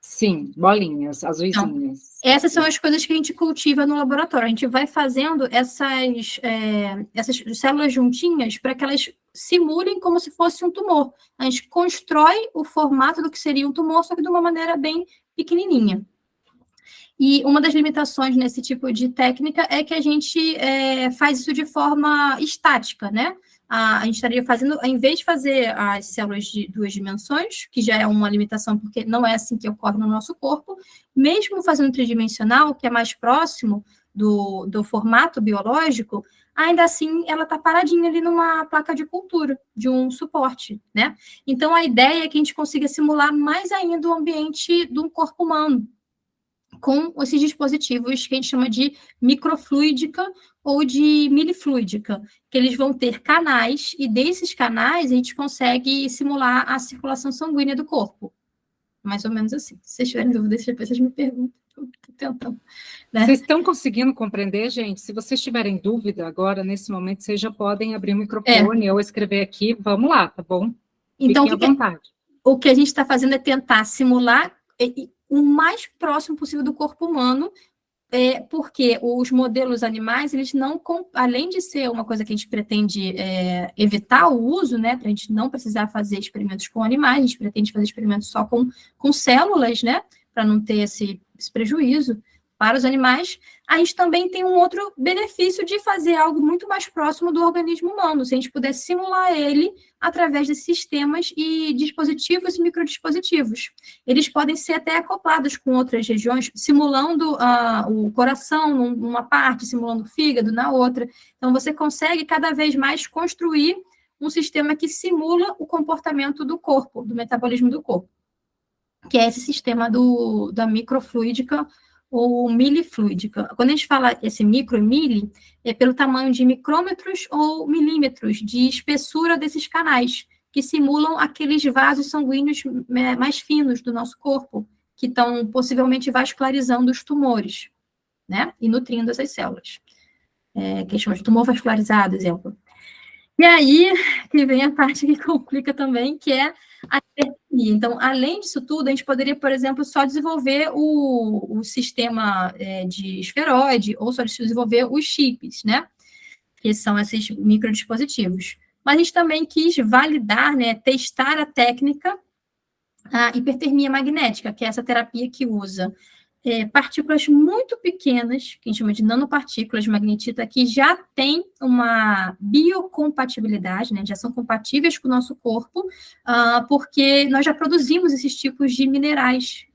Sim, bolinhas, azuisinhas. Então, essas são as coisas que a gente cultiva no laboratório. A gente vai fazendo essas células juntinhas para que elas simulem como se fosse um tumor. A gente constrói o formato do que seria um tumor, só que de uma maneira bem pequenininha. E uma das limitações nesse tipo de técnica é que a gente faz isso de forma estática, né? A gente estaria fazendo, em vez de fazer as células de 2 dimensões, que já é uma limitação, porque não é assim que ocorre no nosso corpo, mesmo fazendo tridimensional, que é mais próximo do formato biológico, ainda assim ela está paradinha ali numa placa de cultura, de um suporte, né? Então, a ideia é que a gente consiga simular mais ainda o ambiente de um corpo humano, com esses dispositivos que a gente chama de microfluídica ou de milifluídica, que eles vão ter canais, e desses canais a gente consegue simular a circulação sanguínea do corpo. Mais ou menos assim. Se vocês tiverem dúvidas, depois vocês me perguntam. Estou tentando. Né? Vocês estão conseguindo compreender, gente? Se vocês tiverem dúvida agora, nesse momento, vocês já podem abrir o microfone ou escrever aqui. Vamos lá, tá bom? Então, fiquem à vontade. O que a gente está fazendo é tentar simular o mais próximo possível do corpo humano, porque os modelos animais, eles não, além de ser uma coisa que a gente pretende evitar o uso, né, para a gente não precisar fazer experimentos com animais, a gente pretende fazer experimentos só com células, né, para não ter esse prejuízo para os animais, a gente também tem um outro benefício de fazer algo muito mais próximo do organismo humano, se a gente puder simular ele através de sistemas e dispositivos e microdispositivos. Eles podem ser até acoplados com outras regiões, simulando o coração numa parte, simulando o fígado na outra. Então, você consegue cada vez mais construir um sistema que simula o comportamento do corpo, do metabolismo do corpo, que é esse sistema da microfluídica ou milifluídica. Quando a gente fala esse micro e mili, é pelo tamanho de micrômetros ou milímetros de espessura desses canais, que simulam aqueles vasos sanguíneos mais finos do nosso corpo, que estão possivelmente vascularizando os tumores, né? E nutrindo essas células. Que chama de tumor vascularizado, exemplo. E aí que vem a parte que complica também, que é a hipertermia. Então, além disso tudo, a gente poderia, por exemplo, só desenvolver o sistema de esferoide, ou só desenvolver os chips, né? Que são esses microdispositivos. Mas a gente também quis validar, né, testar a técnica, a hipertermia magnética, que é essa terapia que usa partículas muito pequenas, que a gente chama de nanopartículas de magnetita, que já tem uma biocompatibilidade, né, já são compatíveis com o nosso corpo, porque nós já produzimos esses tipos de minerais,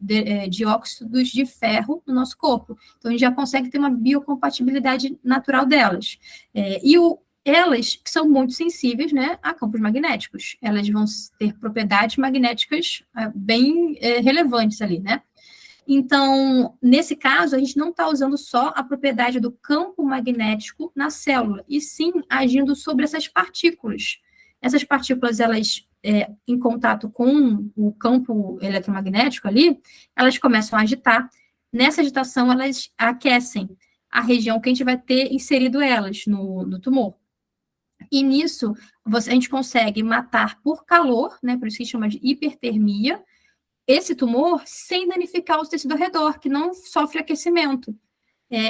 dióxidos de ferro no nosso corpo. Então, a gente já consegue ter uma biocompatibilidade natural delas. Elas que são muito sensíveis, né, a campos magnéticos. Elas vão ter propriedades magnéticas bem relevantes ali, né? Então, nesse caso, a gente não está usando só a propriedade do campo magnético na célula, e sim agindo sobre essas partículas. Essas partículas, elas, em contato com o campo eletromagnético ali, elas começam a agitar. Nessa agitação, elas aquecem a região que a gente vai ter inserido elas no tumor. E nisso, a gente consegue matar por calor, né, por isso que a gente chama de hipertermia, esse tumor sem danificar o tecido ao redor, que não sofre aquecimento.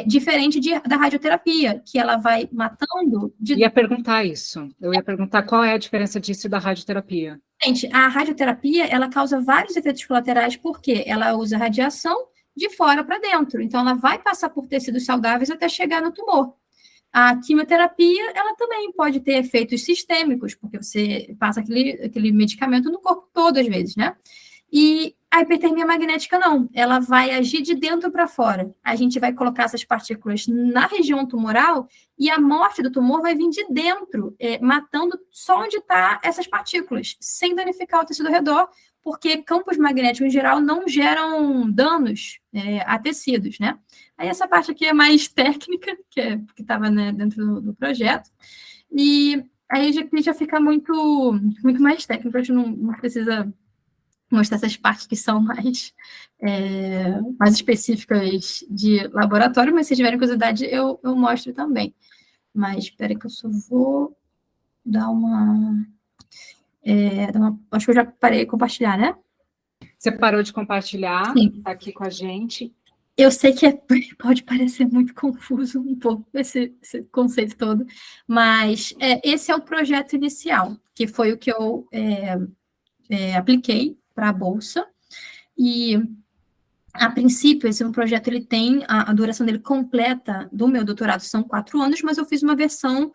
Diferente da radioterapia, que ela vai matando... Eu ia perguntar isso. Eu ia perguntar qual é a diferença disso da radioterapia. Gente, a radioterapia, ela causa vários efeitos colaterais, porque ela usa radiação de fora para dentro. Então, ela vai passar por tecidos saudáveis até chegar no tumor. A quimioterapia, ela também pode ter efeitos sistêmicos, porque você passa aquele medicamento no corpo todo, às vezes, né? E a hipertermia magnética não, ela vai agir de dentro para fora. A gente vai colocar essas partículas na região tumoral e a morte do tumor vai vir de dentro, matando só onde estão essas partículas, sem danificar o tecido ao redor, porque campos magnéticos em geral não geram danos a tecidos, né? Aí essa parte aqui é mais técnica, que estava, né, dentro do projeto, e aí já fica muito, muito mais técnico, a gente não precisa mostrar essas partes que são mais específicas de laboratório, mas se tiverem curiosidade, eu mostro também. Mas espera que eu só vou dar uma... acho que eu já parei de compartilhar, né? Você parou de compartilhar, está aqui com a gente. Eu sei que pode parecer muito confuso um pouco esse conceito todo, mas esse é o projeto inicial, que foi o que eu apliquei para a Bolsa, e a princípio, esse projeto ele tem, a duração dele completa do meu doutorado são 4 anos, mas eu fiz uma versão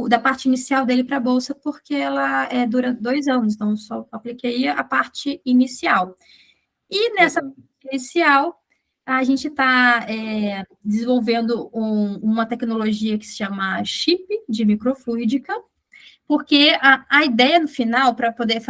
da parte inicial dele para a Bolsa, porque ela dura 2 anos, então eu só apliquei a parte inicial. E nessa parte inicial, A gente está desenvolvendo uma tecnologia que se chama chip de microfluídica, porque a ideia no final, para poder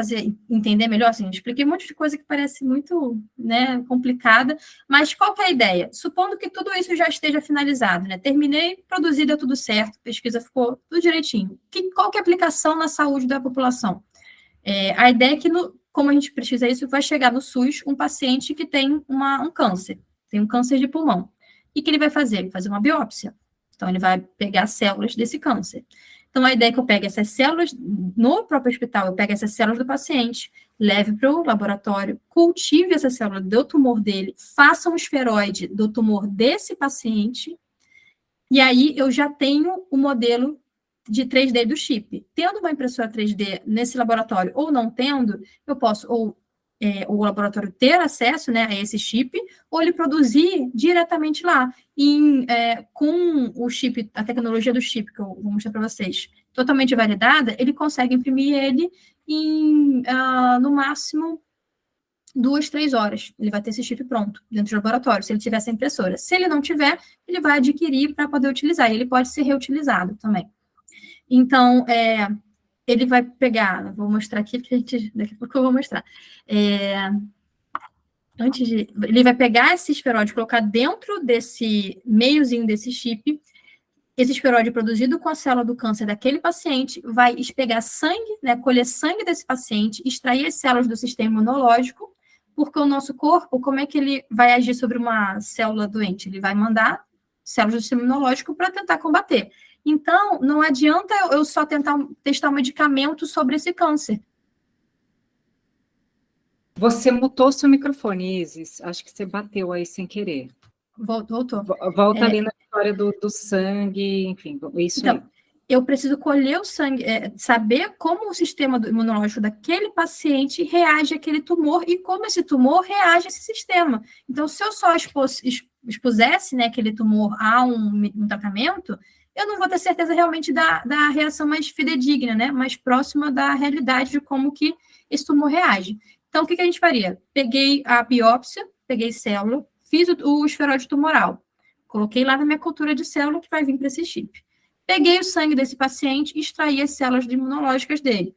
entender melhor, assim, eu expliquei um monte de coisa que parece muito, né, complicada, mas qual que é a ideia? Supondo que tudo isso já esteja finalizado, né? Terminei, produzi, deu tudo certo, pesquisa ficou tudo direitinho. Qual que é a aplicação na saúde da população? A ideia é que, como a gente precisa isso, vai chegar no SUS um paciente que tem um câncer, tem um câncer de pulmão. E o que ele vai fazer? Ele vai fazer uma biópsia. Então, ele vai pegar células desse câncer. Então, a ideia é que eu pegue essas células, no próprio hospital, eu pegue essas células do paciente, leve para o laboratório, cultive essa célula do tumor dele, faça um esferoide do tumor desse paciente, e aí eu já tenho o modelo de 3D do chip. Tendo uma impressora 3D nesse laboratório ou não tendo, eu posso o laboratório ter acesso, né, a esse chip, ou ele produzir diretamente lá, com o chip, a tecnologia do chip, que eu vou mostrar para vocês, totalmente validada, ele consegue imprimir ele no máximo 2, 3 horas. Ele vai ter esse chip pronto dentro do laboratório, se ele tiver essa impressora. Se ele não tiver, ele vai adquirir para poder utilizar, e ele pode ser reutilizado também. Então, ele vai pegar, vou mostrar aqui, porque daqui a pouco eu vou mostrar. Ele vai pegar esse esferoide, colocar dentro desse meiozinho desse chip, esse esferoide produzido com a célula do câncer daquele paciente, vai pegar sangue, né, colher sangue desse paciente, extrair as células do sistema imunológico, porque o nosso corpo, como é que ele vai agir sobre uma célula doente? Ele vai mandar células do sistema imunológico para tentar combater. Então, não adianta eu só testar um medicamento sobre esse câncer. Você mutou seu microfone, Isis. Acho que você bateu aí sem querer. Voltou. Volta ali na história do sangue, enfim, isso então, aí. Eu preciso colher o sangue, saber como o sistema imunológico daquele paciente reage àquele tumor e como esse tumor reage a esse sistema. Então, se eu só expusesse, né, aquele tumor a um tratamento, eu não vou ter certeza realmente da reação mais fidedigna, né, mais próxima da realidade de como que esse tumor reage. Então, o que a gente faria? Peguei a biópsia, peguei célula, fiz o esferoide tumoral, coloquei lá na minha cultura de célula que vai vir para esse chip. Peguei o sangue desse paciente e extraí as células imunológicas dele.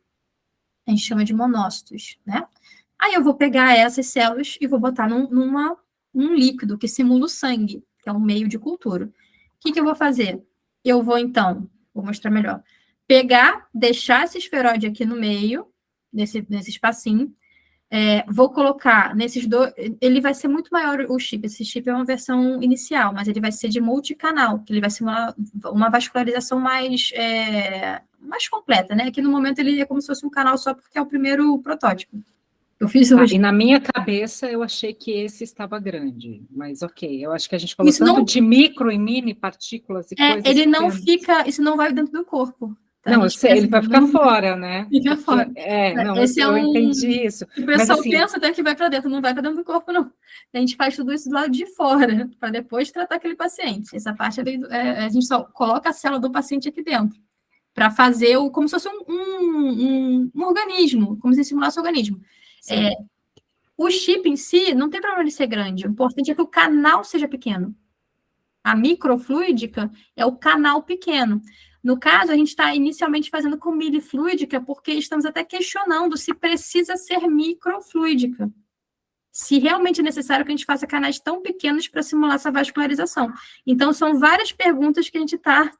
A gente chama de monócitos, né? Aí eu vou pegar essas células e vou botar num líquido que simula o sangue, que é um meio de cultura. O que eu vou fazer? Eu vou, então, vou mostrar melhor, deixar esse esferoide aqui no meio, nesse espacinho, vou colocar nesses dois, ele vai ser muito maior o chip, esse chip é uma versão inicial, mas ele vai ser de multicanal, que ele vai simular uma vascularização mais completa, né? Aqui no momento ele é como se fosse um canal só porque é o primeiro protótipo. Eu fiz hoje. E na minha cabeça eu achei que esse estava grande, mas ok, eu acho que a gente falou tanto de micro e mini partículas e coisas. Ele não fica, isso não vai dentro do corpo. Não, eu sei, ele vai ficar fora, né? Fica fora. Eu entendi isso. O pessoal pensa até que vai para dentro, não vai para dentro do corpo, não. A gente faz tudo isso do lado de fora, para depois tratar aquele paciente. Essa parte a gente só coloca a célula do paciente aqui dentro, para fazer como se fosse um organismo, como se simulasse um organismo. O chip em si, não tem problema de ser grande, o importante é que o canal seja pequeno. A microfluídica é o canal pequeno. No caso, a gente está inicialmente fazendo com milifluídica, porque estamos até questionando se precisa ser microfluídica. Se realmente é necessário que a gente faça canais tão pequenos para simular essa vascularização. Então, são várias perguntas que a gente está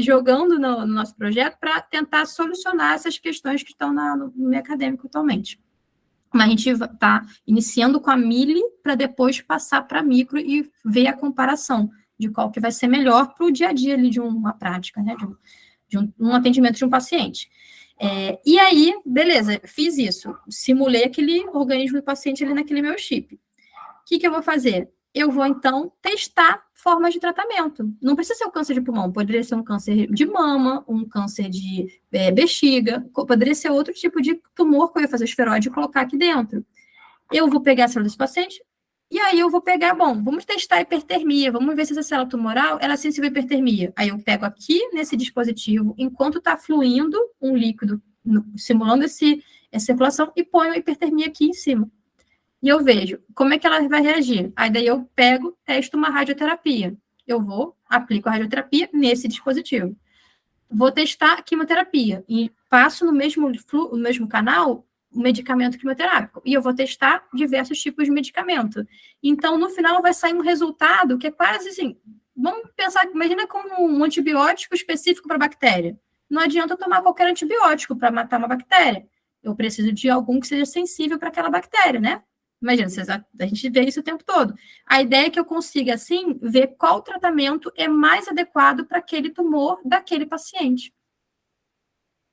jogando no nosso projeto para tentar solucionar essas questões que estão no meio acadêmico atualmente. Mas a gente está iniciando com a mili para depois passar para micro e ver a comparação de qual que vai ser melhor para o dia a dia ali de uma prática, né, de um atendimento de um paciente. E aí, beleza, fiz isso, simulei aquele organismo do paciente ali naquele meu chip. O que eu vou fazer? Eu vou, então, testar formas de tratamento. Não precisa ser um câncer de pulmão, poderia ser um câncer de mama, um câncer de bexiga, poderia ser outro tipo de tumor que eu ia fazer o esferoide e colocar aqui dentro. Eu vou pegar a célula desse paciente, e aí eu vou pegar, vamos testar a hipertermia, vamos ver se essa célula tumoral, ela é sensível à hipertermia. Aí eu pego aqui nesse dispositivo, enquanto está fluindo um líquido, simulando essa circulação, e ponho a hipertermia aqui em cima. e eu vejo como é que ela vai reagir. Aí daí eu pego, testo uma radioterapia. Eu vou, aplico a radioterapia nesse dispositivo. Vou testar a quimioterapia e passo no mesmo canal o medicamento quimioterápico. E eu vou testar diversos tipos de medicamento. Então, no final, vai sair um resultado que é quase assim, vamos pensar, imagina como um antibiótico específico para bactéria. Não adianta eu tomar qualquer antibiótico para matar uma bactéria. Eu preciso de algum que seja sensível para aquela bactéria, né? Imagina, a gente vê isso o tempo todo. A ideia é que eu consiga, assim, ver qual tratamento é mais adequado para aquele tumor daquele paciente.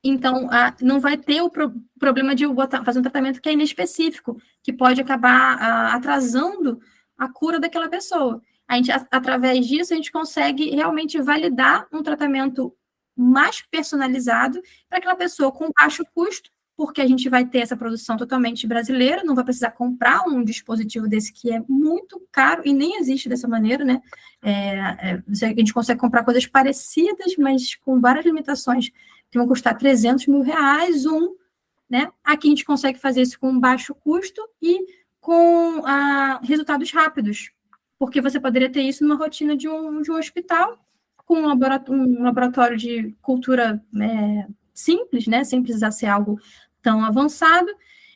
Então, não vai ter o problema de fazer um tratamento que é inespecífico, que pode acabar atrasando a cura daquela pessoa. Através disso, a gente consegue realmente validar um tratamento mais personalizado para aquela pessoa com baixo custo, porque a gente vai ter essa produção totalmente brasileira, não vai precisar comprar um dispositivo desse que é muito caro e nem existe dessa maneira, né? A gente consegue comprar coisas parecidas, mas com várias limitações, que vão custar 300 mil reais, né? Aqui a gente consegue fazer isso com baixo custo e com resultados rápidos, porque você poderia ter isso numa rotina de um hospital, com um laboratório de cultura simples, né? Sem precisar ser algo tão avançado,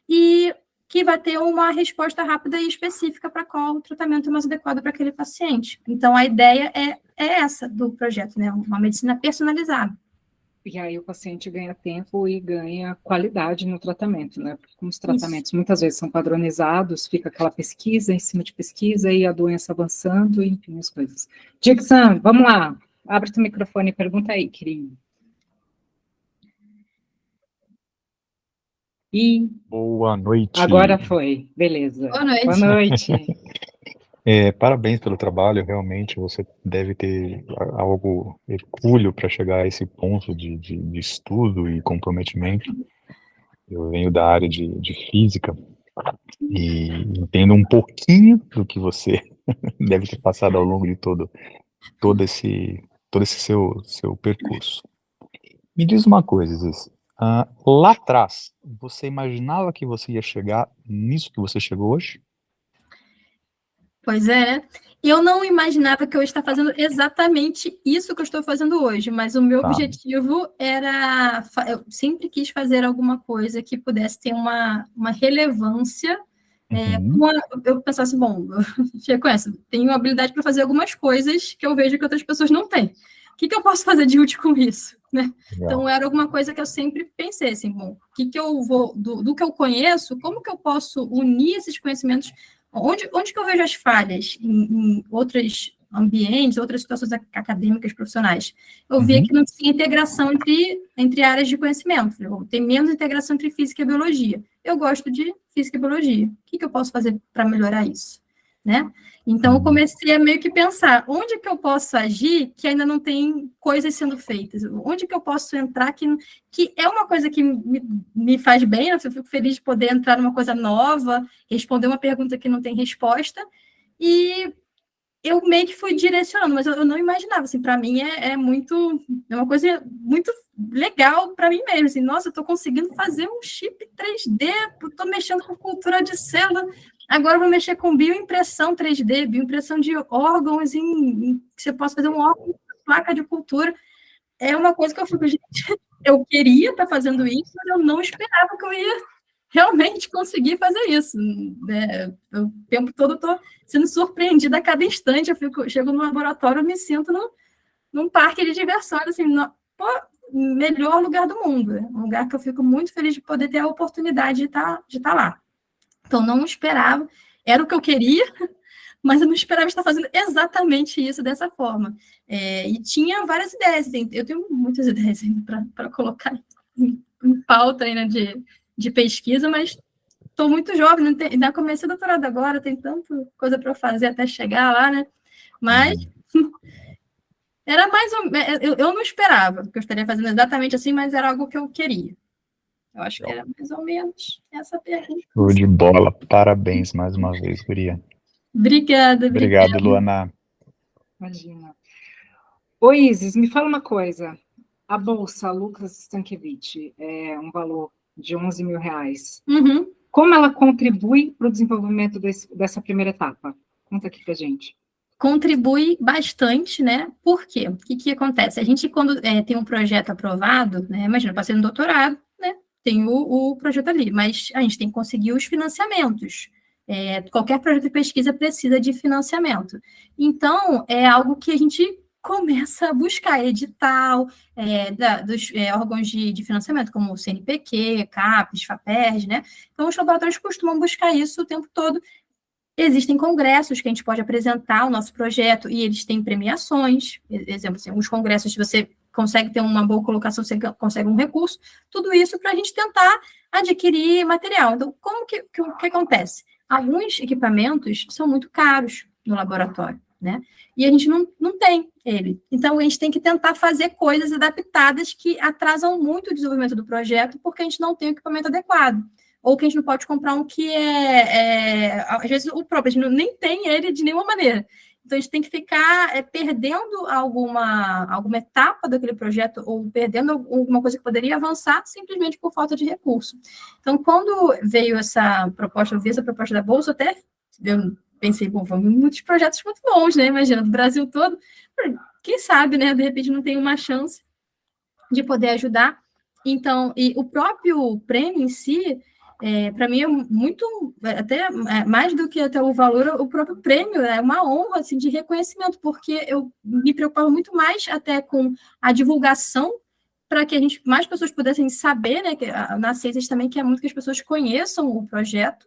e que vai ter uma resposta rápida e específica para qual o tratamento é mais adequado para aquele paciente. Então, a ideia é essa do projeto, né? Uma medicina personalizada. E aí o paciente ganha tempo e ganha qualidade no tratamento, né? Porque como os tratamentos muitas vezes são padronizados, fica aquela pesquisa em cima de pesquisa e a doença avançando, enfim, as coisas. Dixon, vamos lá. Abre teu microfone e pergunta aí, querido. Boa noite. Agora foi, beleza. Boa noite. Boa noite. Parabéns pelo trabalho, realmente você deve ter algo hercúleo para chegar a esse ponto de estudo e comprometimento. Eu venho da área de física e entendo um pouquinho do que você deve ter passado ao longo de todo esse seu percurso. Me diz uma coisa, Ziz, lá atrás, você imaginava que você ia chegar nisso que você chegou hoje? Pois é, né? Eu não imaginava que eu estava fazendo exatamente isso que eu estou fazendo hoje, mas o meu objetivo era... Eu sempre quis fazer alguma coisa que pudesse ter uma relevância. Eu pensava assim, bom, você conhece, tenho habilidade para fazer algumas coisas que eu vejo que outras pessoas não têm. O que eu posso fazer de útil com isso? Né? Então, era alguma coisa que eu sempre pensei, assim, bom, que eu vou, do que eu conheço, como que eu posso unir esses conhecimentos? Onde que eu vejo as falhas em outros ambientes, outras situações acadêmicas, profissionais? Eu via que não tinha integração entre áreas de conhecimento. Tem menos integração entre física e biologia. Eu gosto de física e biologia. O que eu posso fazer para melhorar isso? Né? Então, eu comecei a meio que pensar, onde que eu posso agir que ainda não tem coisas sendo feitas? Onde que eu posso entrar que é uma coisa que me faz bem, eu fico feliz de poder entrar numa coisa nova, responder uma pergunta que não tem resposta, e eu meio que fui direcionando, mas eu não imaginava, assim, para mim é uma coisa muito legal para mim mesmo, assim, nossa, eu estou conseguindo fazer um chip 3D, estou mexendo com cultura de célula, agora eu vou mexer com bioimpressão 3D, bioimpressão de órgãos, que você possa fazer um órgão com placa de cultura. É uma coisa que eu fico, gente, eu queria estar fazendo isso, mas eu não esperava que eu ia realmente conseguir fazer isso. Né? O tempo todo eu estou sendo surpreendida a cada instante. Chego no laboratório, eu me sinto num parque de diversões, assim, melhor lugar do mundo. É um lugar que eu fico muito feliz de poder ter a oportunidade de estar lá. Então, não esperava, era o que eu queria, mas eu não esperava estar fazendo exatamente isso dessa forma. E tinha várias ideias, assim, eu tenho muitas ideias ainda para colocar em pauta ainda de pesquisa, mas estou muito jovem, ainda comecei o doutorado agora, tem tanta coisa para eu fazer até chegar lá, né? Mas era mais ou menos, eu não esperava que eu estaria fazendo exatamente assim, mas era algo que eu queria. Eu acho que era mais ou menos essa pergunta. Show de bola. Parabéns mais uma vez, guria. Obrigada. Obrigado, Luana. Imagina. Ô, Isis, me fala uma coisa. A bolsa Lucas Stankiewicz é um valor de 11 mil reais. como ela contribui para o desenvolvimento dessa primeira etapa? Conta aqui para a gente. Contribui bastante, né? Por quê? O que acontece? A gente, quando tem um projeto aprovado, né? Imagina, eu passei no doutorado, né? Tem o projeto ali, mas a gente tem que conseguir os financiamentos. Qualquer projeto de pesquisa precisa de financiamento. Então, é algo que a gente começa a buscar edital dos órgãos de financiamento, como o CNPq, CAPES, FAPERJ, né? Então, os laboratórios costumam buscar isso o tempo todo. Existem congressos que a gente pode apresentar o nosso projeto e eles têm premiações. Exemplo, assim, alguns congressos, se você consegue ter uma boa colocação, você consegue um recurso. Tudo isso para a gente tentar adquirir material. Então, o que acontece? Alguns equipamentos são muito caros no laboratório, né? E a gente não tem ele. Então, a gente tem que tentar fazer coisas adaptadas que atrasam muito o desenvolvimento do projeto, porque a gente não tem o equipamento adequado. Ou que a gente não pode comprar um que às vezes, o próprio, a gente nem tem ele de nenhuma maneira. Então, a gente tem que ficar perdendo alguma etapa daquele projeto, ou perdendo alguma coisa que poderia avançar, simplesmente por falta de recurso. Então, quando veio essa proposta, eu vi essa proposta da Bolsa, até eu pensei, bom, vamos muitos projetos muito bons, né? Imagina, do Brasil todo. Quem sabe, né? De repente não tem uma chance de poder ajudar. Então, e o próprio prêmio em si, para mim é muito, até mais do que até o valor, o próprio prêmio é uma honra assim, de reconhecimento, porque eu me preocupava muito mais até com a divulgação, para que mais pessoas pudessem saber, né, que na CIESAS também quer muito que as pessoas conheçam o projeto.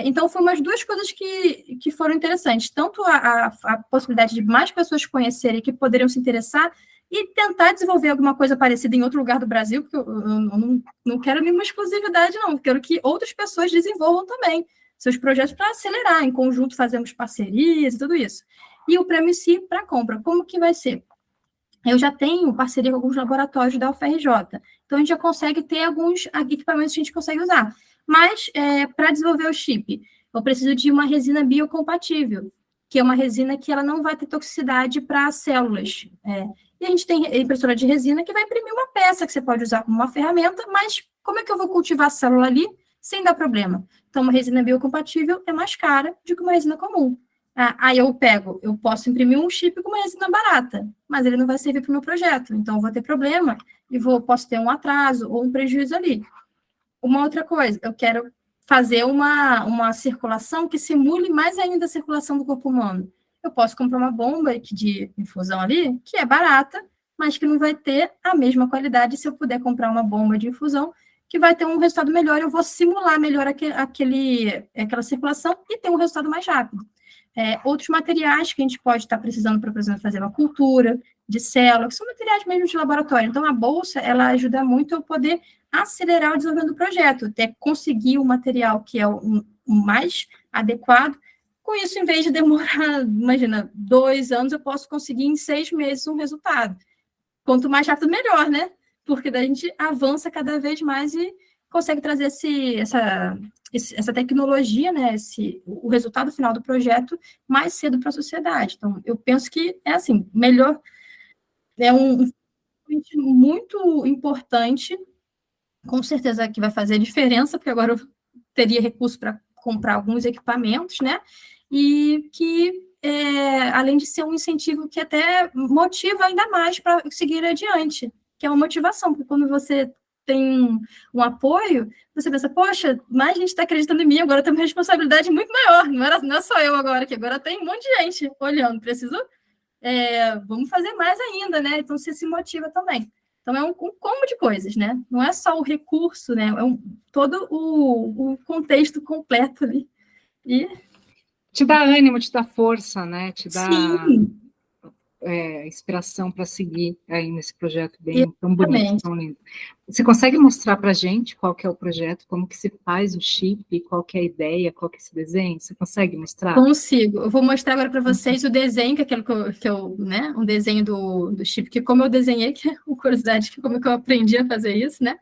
Então, foram umas duas coisas que foram interessantes, tanto a possibilidade de mais pessoas conhecerem, que poderiam se interessar, e tentar desenvolver alguma coisa parecida em outro lugar do Brasil, porque eu não quero nenhuma exclusividade, não. Quero que outras pessoas desenvolvam também seus projetos para acelerar. Em conjunto, fazemos parcerias e tudo isso. E o prêmio em si para compra, como que vai ser? Eu já tenho parceria com alguns laboratórios da UFRJ, então a gente já consegue ter alguns equipamentos que a gente consegue usar. Mas, para desenvolver o chip, eu preciso de uma resina biocompatível, que é uma resina que ela não vai ter toxicidade para células. E a gente tem impressora de resina que vai imprimir uma peça que você pode usar como uma ferramenta, mas como é que eu vou cultivar a célula ali sem dar problema? Então, uma resina biocompatível é mais cara do que uma resina comum. Aí eu posso imprimir um chip com uma resina barata, mas ele não vai servir para o meu projeto, então eu vou ter problema e posso ter um atraso ou um prejuízo ali. Uma outra coisa, eu quero fazer uma circulação que simule mais ainda a circulação do corpo humano. Eu posso comprar uma bomba de infusão ali, que é barata, mas que não vai ter a mesma qualidade se eu puder comprar uma bomba de infusão, que vai ter um resultado melhor, eu vou simular melhor aquela circulação e ter um resultado mais rápido. Outros materiais que a gente pode estar precisando para, por exemplo, fazer uma cultura de célula, que são materiais mesmo de laboratório. Então, a bolsa, ela ajuda muito a poder acelerar o desenvolvimento do projeto, até conseguir o material que é o mais adequado. Com isso, em vez de demorar, imagina, 2 anos, eu posso conseguir em 6 meses um resultado. Quanto mais rápido, melhor, né? Porque daí a gente avança cada vez mais e consegue trazer essa tecnologia, né? O resultado final do projeto mais cedo para a sociedade. Então, eu penso que é assim, melhor, é um muito importante, com certeza que vai fazer diferença, porque agora eu teria recurso para comprar alguns equipamentos, né? E que, além de ser um incentivo que até motiva ainda mais para seguir adiante, que é uma motivação, porque quando você tem um apoio, você pensa, poxa, mais gente está acreditando em mim, agora eu tenho uma responsabilidade muito maior, não é só eu agora, que agora tem um monte de gente olhando, vamos fazer mais ainda, né? Então você se motiva também. Então é um combo de coisas, né? Não é só o recurso, né? Todo o contexto completo ali. E te dá ânimo, te dá força, né? Te dá inspiração para seguir aí nesse projeto tão bonito, tão lindo. Você consegue mostrar para a gente qual que é o projeto, como que se faz o chip, qual que é a ideia, qual que é esse desenho? Você consegue mostrar? Consigo. Eu vou mostrar agora para vocês o desenho, que é aquilo que eu né? Um desenho do chip, que como eu desenhei, que é uma curiosidade, que como é que eu aprendi a fazer isso, né?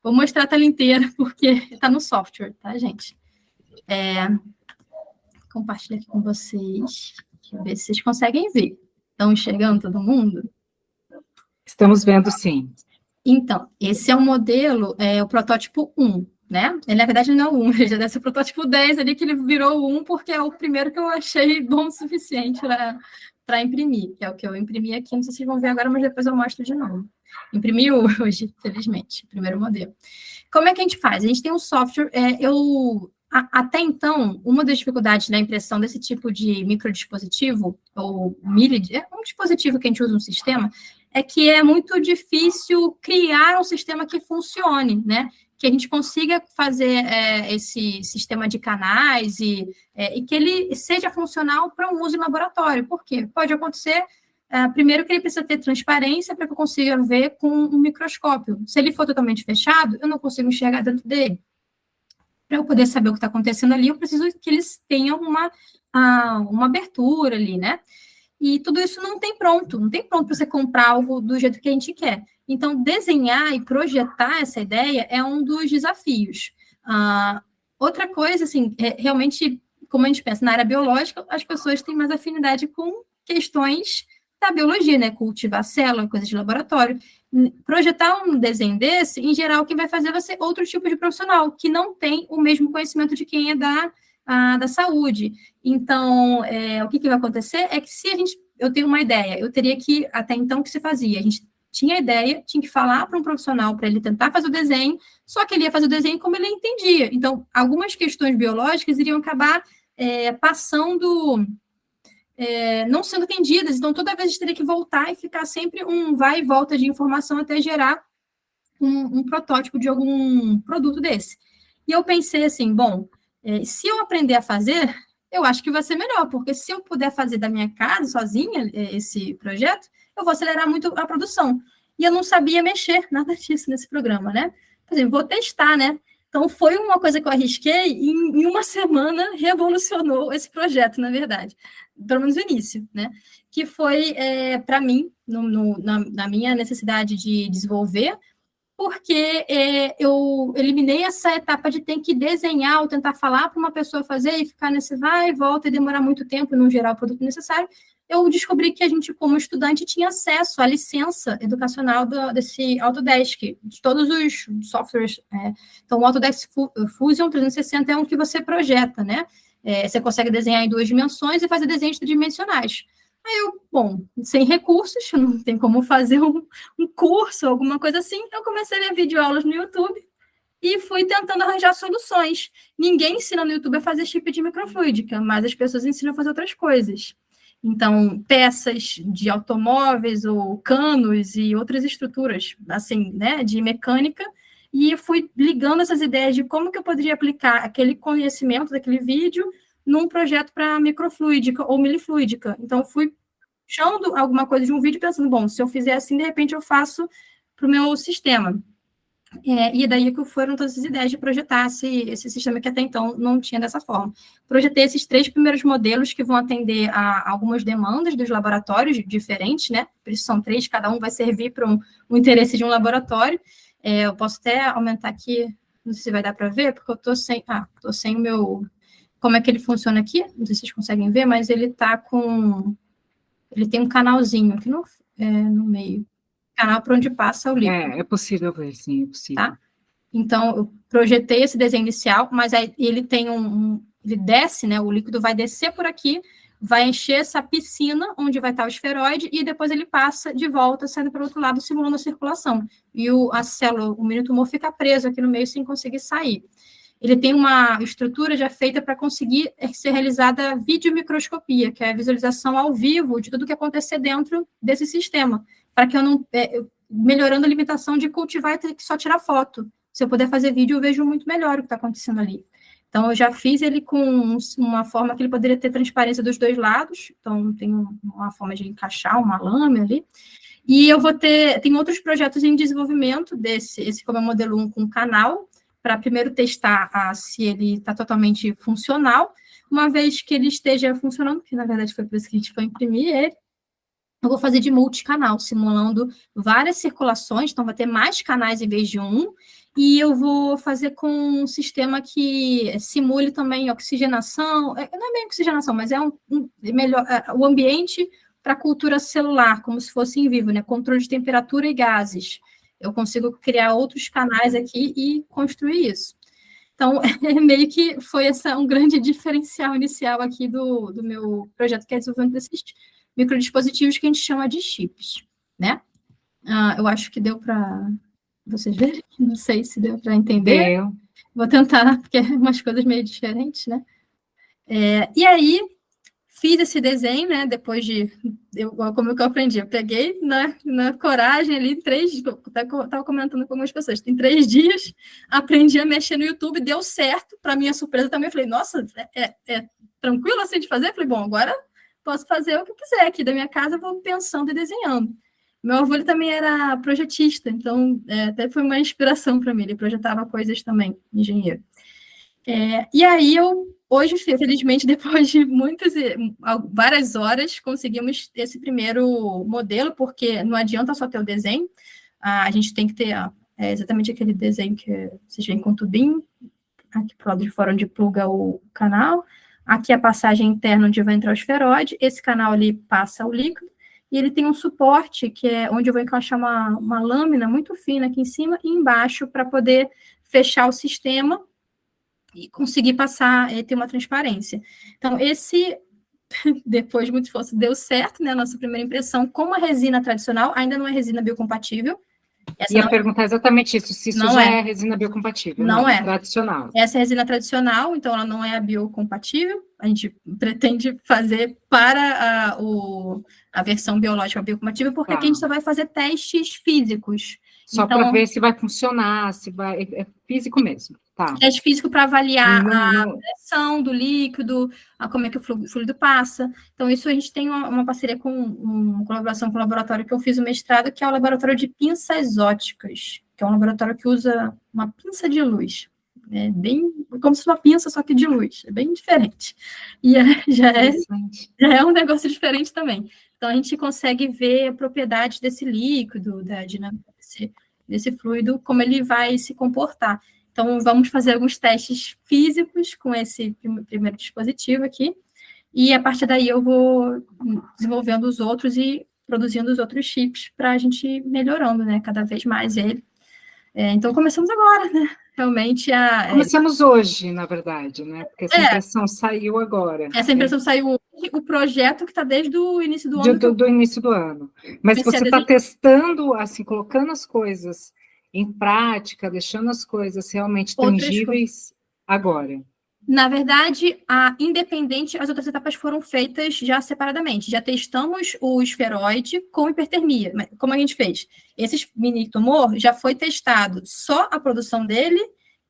Vou mostrar a tela inteira, porque está no software, tá, gente? Compartilho aqui com vocês. Deixa eu ver se vocês conseguem ver. Estão enxergando todo mundo? Estamos vendo, sim. Então, esse é o modelo, o protótipo 1. né? Ele, na verdade, não é o 1, ele já deve ser o protótipo 10 ali, que ele virou o 1, porque é o primeiro que eu achei bom o suficiente para imprimir, que é o que eu imprimi aqui, não sei se vocês vão ver agora, mas depois eu mostro de novo. Imprimi hoje, felizmente, primeiro modelo. Como é que a gente faz? A gente tem um software, até então, uma das dificuldades na impressão desse tipo de microdispositivo, ou um dispositivo que a gente usa no sistema, é que é muito difícil criar um sistema que funcione, né? Que a gente consiga fazer esse sistema de canais e que ele seja funcional para um uso em laboratório. Por quê? Pode acontecer, primeiro, que ele precisa ter transparência para que eu consiga ver com um microscópio. Se ele for totalmente fechado, eu não consigo enxergar dentro dele. Para eu poder saber o que está acontecendo ali, eu preciso que eles tenham uma abertura ali, né? E tudo isso não tem pronto para você comprar algo do jeito que a gente quer. Então, desenhar e projetar essa ideia é um dos desafios. Outra coisa, assim, realmente, como a gente pensa na área biológica, as pessoas têm mais afinidade com questões da biologia, né? Cultivar célula, coisas de laboratório. Projetar um desenho desse, em geral, quem vai fazer vai ser outro tipo de profissional, que não tem o mesmo conhecimento de quem é da saúde. Então, o que vai acontecer é que se eu tenho uma ideia, eu teria que, até então, o que se fazia? A gente tinha a ideia, tinha que falar para um profissional para ele tentar fazer o desenho, só que ele ia fazer o desenho como ele entendia. Então, algumas questões biológicas iriam acabar passando, não sendo entendidas. Então, toda vez a gente teria que voltar e ficar sempre um vai e volta de informação até gerar um protótipo de algum produto desse. E eu pensei assim, bom, se eu aprender a fazer, eu acho que vai ser melhor, porque se eu puder fazer da minha casa, sozinha, esse projeto, eu vou acelerar muito a produção. E eu não sabia mexer nada disso nesse programa, né? Por exemplo, vou testar, né? Então, foi uma coisa que eu arrisquei e em uma semana revolucionou esse projeto, na verdade. Pelo menos no início, né? Que foi, para mim, na minha necessidade de desenvolver, porque eu eliminei essa etapa de ter que desenhar ou tentar falar para uma pessoa fazer e ficar nesse vai e volta e demorar muito tempo e não gerar o produto necessário. Eu descobri que a gente, como estudante, tinha acesso à licença educacional desse Autodesk, de todos os softwares. Então, o Autodesk Fusion 360 é um que você projeta, né? Você consegue desenhar em 2 dimensões e fazer desenhos tridimensionais. Aí bom, sem recursos, não tem como fazer um curso, alguma coisa assim, eu comecei a ver videoaulas no YouTube e fui tentando arranjar soluções. Ninguém ensina no YouTube a fazer chip de microfluídica, mas as pessoas ensinam a fazer outras coisas. Então, peças de automóveis ou canos e outras estruturas, assim, né, de mecânica, e fui ligando essas ideias de como que eu poderia aplicar aquele conhecimento daquele vídeo num projeto para microfluídica ou milifluídica. Então, fui puxando alguma coisa de um vídeo pensando, bom, se eu fizer assim, de repente eu faço para o meu sistema. E daí que foram todas as ideias de projetar esse sistema que até então não tinha dessa forma. Projetei esses 3 primeiros modelos que vão atender a algumas demandas dos laboratórios diferentes, né? Por isso são 3, cada um vai servir para um interesse de um laboratório. Eu posso até aumentar aqui, não sei se vai dar para ver, porque eu estou sem o meu... Como é que ele funciona aqui? Não sei se vocês conseguem ver, mas ele tem um canalzinho aqui no meio. Canal para onde passa o líquido. É possível ver, sim, é possível. Tá? Então, eu projetei esse desenho inicial, mas aí ele tem ele desce, né? O líquido vai descer por aqui, vai encher essa piscina onde vai estar o esferoide e depois ele passa de volta, saindo para o outro lado, simulando a circulação. E a célula, o mini tumor fica preso aqui no meio sem conseguir sair. Ele tem uma estrutura já feita para conseguir ser realizada videomicroscopia, que é a visualização ao vivo de tudo que acontecer dentro desse sistema, para que eu não... melhorando a limitação de cultivar e ter que só tirar foto. Se eu puder fazer vídeo, eu vejo muito melhor o que está acontecendo ali. Então, eu já fiz ele com uma forma que ele poderia ter transparência dos 2 lados, então tem uma forma de encaixar uma lâmina ali, e eu tem outros projetos em desenvolvimento esse como é o modelo 1 com canal, para primeiro testar se ele está totalmente funcional, uma vez que ele esteja funcionando, que na verdade foi por isso que a gente foi imprimir ele, eu vou fazer de multicanal, simulando várias circulações, então vai ter mais canais em vez de um, e eu vou fazer com um sistema que simule também oxigenação, não é bem oxigenação, mas é melhor, o ambiente para cultura celular, como se fosse em vivo, né? Controle de temperatura e gases. Eu consigo criar outros canais aqui e construir isso. Então, meio que foi um grande diferencial inicial aqui do meu projeto, que é desenvolvimento desses microdispositivos que a gente chama de chips, né? Eu acho que deu para vocês verem, não sei se deu para entender. Deu. Vou tentar, porque é umas coisas meio diferentes, né? E aí, fiz esse desenho, né? Depois de... como que eu aprendi? Eu peguei na coragem ali, estava comentando com algumas pessoas, em 3 dias, aprendi a mexer no YouTube, deu certo, para minha surpresa também, eu falei, nossa, é tranquilo assim de fazer? Eu falei, bom, agora posso fazer o que eu quiser aqui da minha casa, vou pensando e desenhando. Meu avô ele também era projetista, então até foi uma inspiração para mim, ele projetava coisas também, engenheiro. E aí hoje, felizmente, depois de várias horas, conseguimos esse primeiro modelo, porque não adianta só ter o desenho, a gente tem que ter exatamente aquele desenho que vocês veem com o tubinho, aqui para o lado de fora onde pluga o canal, aqui a passagem interna onde vai entrar o esferoide, esse canal ali passa o líquido, e ele tem um suporte, que é onde eu vou encaixar uma lâmina muito fina aqui em cima e embaixo, para poder fechar o sistema e conseguir passar, ter uma transparência. Então, depois de muito esforço, deu certo, né? A nossa primeira impressão, como a resina tradicional, ainda não é resina biocompatível. Ia perguntar exatamente isso, se isso já é resina biocompatível. Não é. Tradicional. Essa é a resina tradicional, então ela não é a biocompatível. A gente pretende fazer para a versão biológica biocompatível, porque aqui a gente só vai fazer testes físicos. Só para ver se vai funcionar, se vai... É físico mesmo. Tá. Teste físico para avaliar a pressão do líquido, como é que o fluido passa. Então, isso a gente tem uma parceria uma colaboração com o laboratório que eu fiz o mestrado, que é o laboratório de pinças óticas, que é um laboratório que usa uma pinça de luz. É bem como se fosse uma pinça, só que de luz. É bem diferente. E já é um negócio diferente também. Então, a gente consegue ver a propriedade desse líquido, da dinâmica desse fluido, como ele vai se comportar. Então, vamos fazer alguns testes físicos com esse primeiro dispositivo aqui, e a partir daí eu vou desenvolvendo os outros e produzindo os outros chips para a gente ir melhorando, né, cada vez mais ele. Então, começamos agora, né, realmente Começamos hoje, na verdade, né, porque essa impressão saiu agora. Essa impressão saiu hoje, o projeto que está desde o início do ano. Do início do ano. Mas você está testando, assim, colocando as coisas em prática, deixando as coisas realmente tangíveis agora. Na verdade, independente, as outras etapas foram feitas já separadamente. Já testamos o esferoide com hipertermia. Como a gente fez? Esse mini tumor já foi testado só a produção dele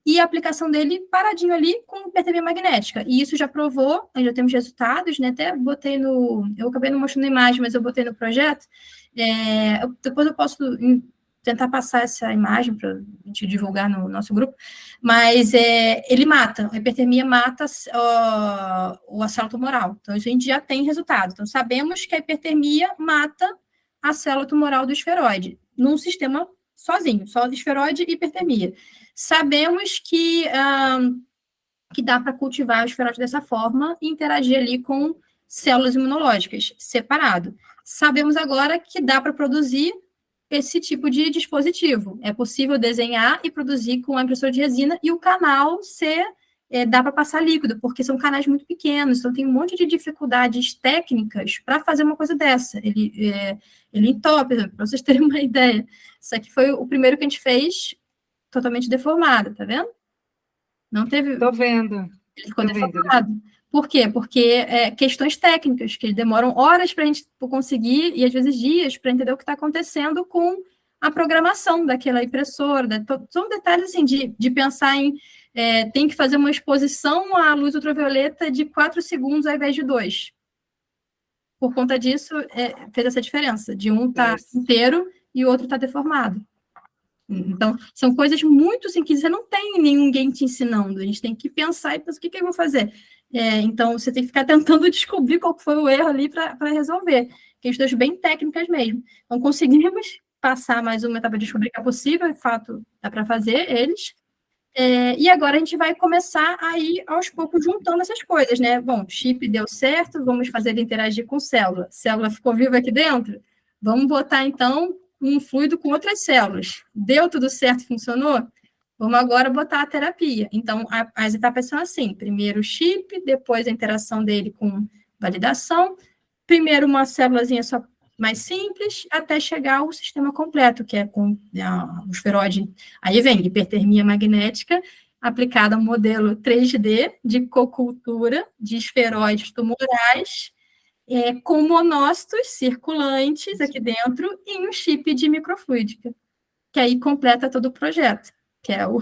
e a aplicação dele paradinho ali com hipertermia magnética. E isso já provou, já temos resultados, né? Até botei eu acabei não mostrando a imagem, mas eu botei no projeto. Depois eu posso tentar passar essa imagem para a gente divulgar no nosso grupo, mas ele mata, a hipertermia mata a célula tumoral. Então, isso a gente já tem resultado. Então, sabemos que a hipertermia mata a célula tumoral do esferoide, num sistema sozinho, só do esferoide e hipertermia. Sabemos que dá para cultivar o esferoide dessa forma e interagir ali com células imunológicas, separado. Sabemos agora que dá para produzir esse tipo de dispositivo. É possível desenhar e produzir com a impressora de resina e o canal dá para passar líquido, porque são canais muito pequenos, então tem um monte de dificuldades técnicas para fazer uma coisa dessa. Ele entope, para vocês terem uma ideia. Isso aqui foi o primeiro que a gente fez totalmente deformado, tá vendo? Não teve... Estou vendo. Ele ficou deformado. Por quê? Porque questões técnicas, que demoram horas para a gente conseguir, e às vezes dias, para entender o que está acontecendo com a programação daquela impressora. São detalhes assim, de pensar em tem que fazer uma exposição à luz ultravioleta de 4 segundos ao invés de 2. Por conta disso, fez essa diferença, de um estar inteiro e o outro estar deformado. Então, são coisas muito assim, que você não tem ninguém te ensinando, a gente tem que pensar e pensar, o que eu vou fazer? Então, você tem que ficar tentando descobrir qual foi o erro ali para resolver. Questões bem técnicas mesmo. Então, conseguimos passar mais uma etapa de descobrir que é possível, de fato, dá para fazer eles. E agora a gente vai começar a ir, aos poucos, juntando essas coisas, né? Bom, chip deu certo, vamos fazer ele interagir com célula. Célula ficou viva aqui dentro? Vamos botar, então, um fluido com outras células. Deu tudo certo, funcionou? Vamos agora botar a terapia. Então, as etapas são assim: primeiro o chip, depois a interação dele com validação, primeiro uma célulazinha só mais simples, até chegar ao sistema completo, que é com o esferoide. Aí vem hipertermia magnética, aplicada a um modelo 3D de cocultura de esferoides tumorais, com monócitos circulantes aqui dentro e um chip de microfluídica, que aí completa todo o projeto, que é o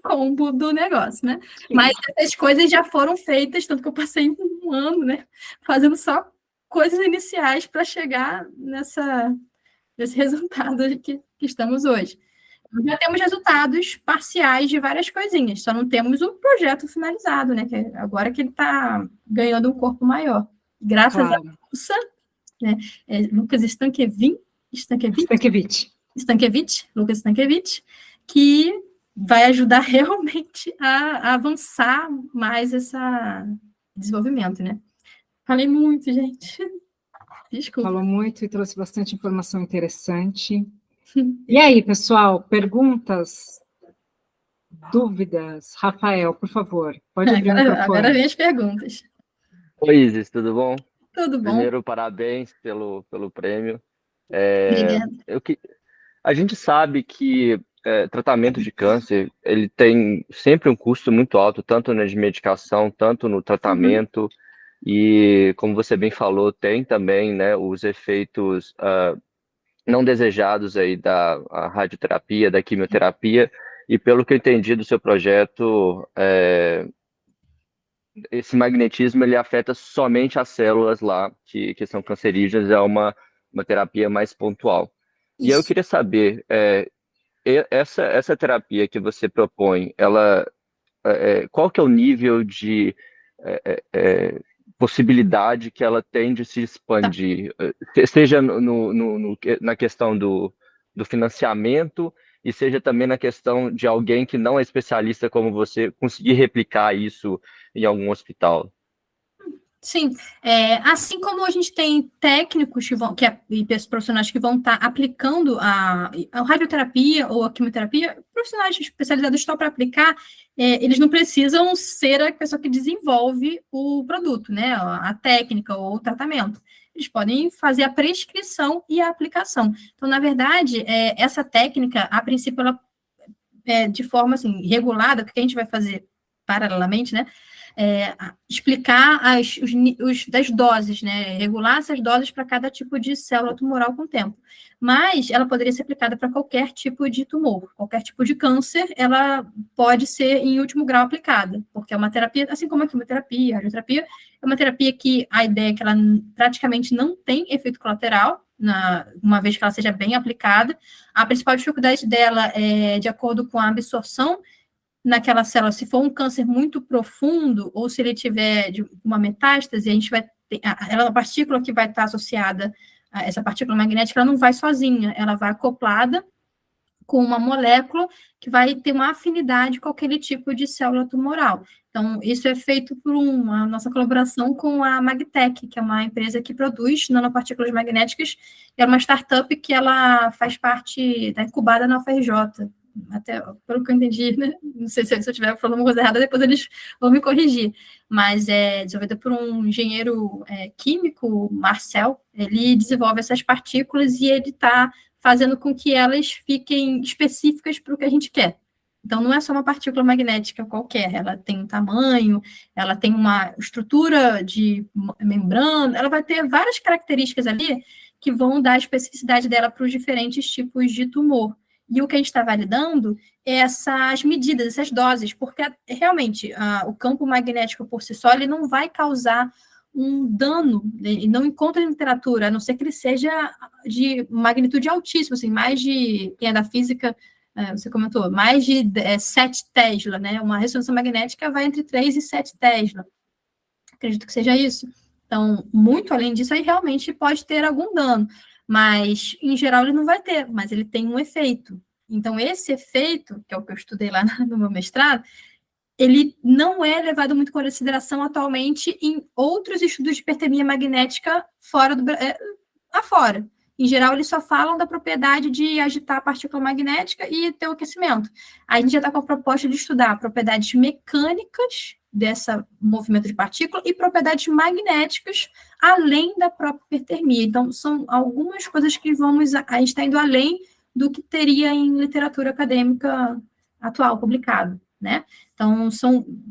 combo do negócio, né? Mas essas coisas já foram feitas, tanto que eu passei um ano, né, fazendo só coisas iniciais para chegar nesse resultado que estamos hoje. Já temos resultados parciais de várias coisinhas, só não temos o projeto finalizado, né? Que agora que ele está ganhando um corpo maior. Graças à moça, né? Lucas Lucas Stankiewicz, que vai ajudar realmente a avançar mais esse desenvolvimento, né? Falei muito, gente. Desculpa. Falou muito e trouxe bastante informação interessante. E aí, pessoal, perguntas? Dúvidas? Rafael, por favor, pode abrir o microfone. Agora vem as perguntas. Oi, Isis, tudo bom? Tudo bom. Primeiro, parabéns pelo prêmio. Obrigada. A gente sabe que tratamento de câncer, ele tem sempre um custo muito alto, tanto na medicação, tanto no tratamento, e como você bem falou, tem também, né, os efeitos não desejados aí da radioterapia, da quimioterapia, e pelo que eu entendi do seu projeto, esse magnetismo ele afeta somente as células lá que são cancerígenas, é uma terapia mais pontual. Isso. E eu queria saber, essa terapia que você propõe, qual que é o nível de possibilidade que ela tem de se expandir, seja na questão do financiamento e seja também na questão de alguém que não é especialista como você conseguir replicar isso em algum hospital? Sim, assim como a gente tem técnicos e profissionais que vão estar aplicando a radioterapia ou a quimioterapia, profissionais especializados só para aplicar, eles não precisam ser a pessoa que desenvolve o produto, né, a técnica ou o tratamento. Eles podem fazer a prescrição e a aplicação. Então, na verdade, essa técnica, a princípio, ela de forma assim, regulada, o que a gente vai fazer paralelamente, né? Explicar das doses, né? Regular essas doses para cada tipo de célula tumoral com o tempo. Mas ela poderia ser aplicada para qualquer tipo de tumor, qualquer tipo de câncer, ela pode ser em último grau aplicada, porque é uma terapia, assim como a quimioterapia, a radioterapia, é uma terapia que a ideia é que ela praticamente não tem efeito colateral, uma vez que ela seja bem aplicada. A principal dificuldade dela é de acordo com a absorção naquela célula, se for um câncer muito profundo, ou se ele tiver uma metástase, a gente vai ter, a partícula que vai estar associada a essa partícula magnética, ela não vai sozinha, ela vai acoplada com uma molécula que vai ter uma afinidade com aquele tipo de célula tumoral. Então, isso é feito por uma nossa colaboração com a Magtech, que é uma empresa que produz nanopartículas magnéticas, é uma startup que ela faz parte da incubada na UFRJ, até pelo que eu entendi, né? Não sei se eu estiver falando uma coisa errada, depois eles vão me corrigir, mas é desenvolvida por um engenheiro químico, Marcel, ele desenvolve essas partículas e ele está fazendo com que elas fiquem específicas para o que a gente quer. Então, não é só uma partícula magnética qualquer, ela tem um tamanho, ela tem uma estrutura de membrana, ela vai ter várias características ali que vão dar a especificidade dela para os diferentes tipos de tumor. E o que a gente está validando é essas medidas, essas doses, porque realmente o campo magnético por si só ele não vai causar um dano, ele não encontra em literatura, a não ser que ele seja de magnitude altíssima, assim, mais de, quem é da física, você comentou, mais de 7 Tesla, né? Uma ressonância magnética vai entre 3 e 7 Tesla. Acredito que seja isso. Então, muito além disso, aí realmente pode ter algum dano. Mas, em geral, ele não vai ter, mas ele tem um efeito. Então, esse efeito, que é o que eu estudei lá no meu mestrado, ele não é levado muito em consideração atualmente em outros estudos de hipertermia magnética afora. Em geral, eles só falam da propriedade de agitar a partícula magnética e ter o aquecimento. Aí a gente já está com a proposta de estudar propriedades mecânicas desse movimento de partícula e propriedades magnéticas além da própria hipertermia. Então, são algumas coisas que a gente está indo além do que teria em literatura acadêmica atual, publicado, né? Então,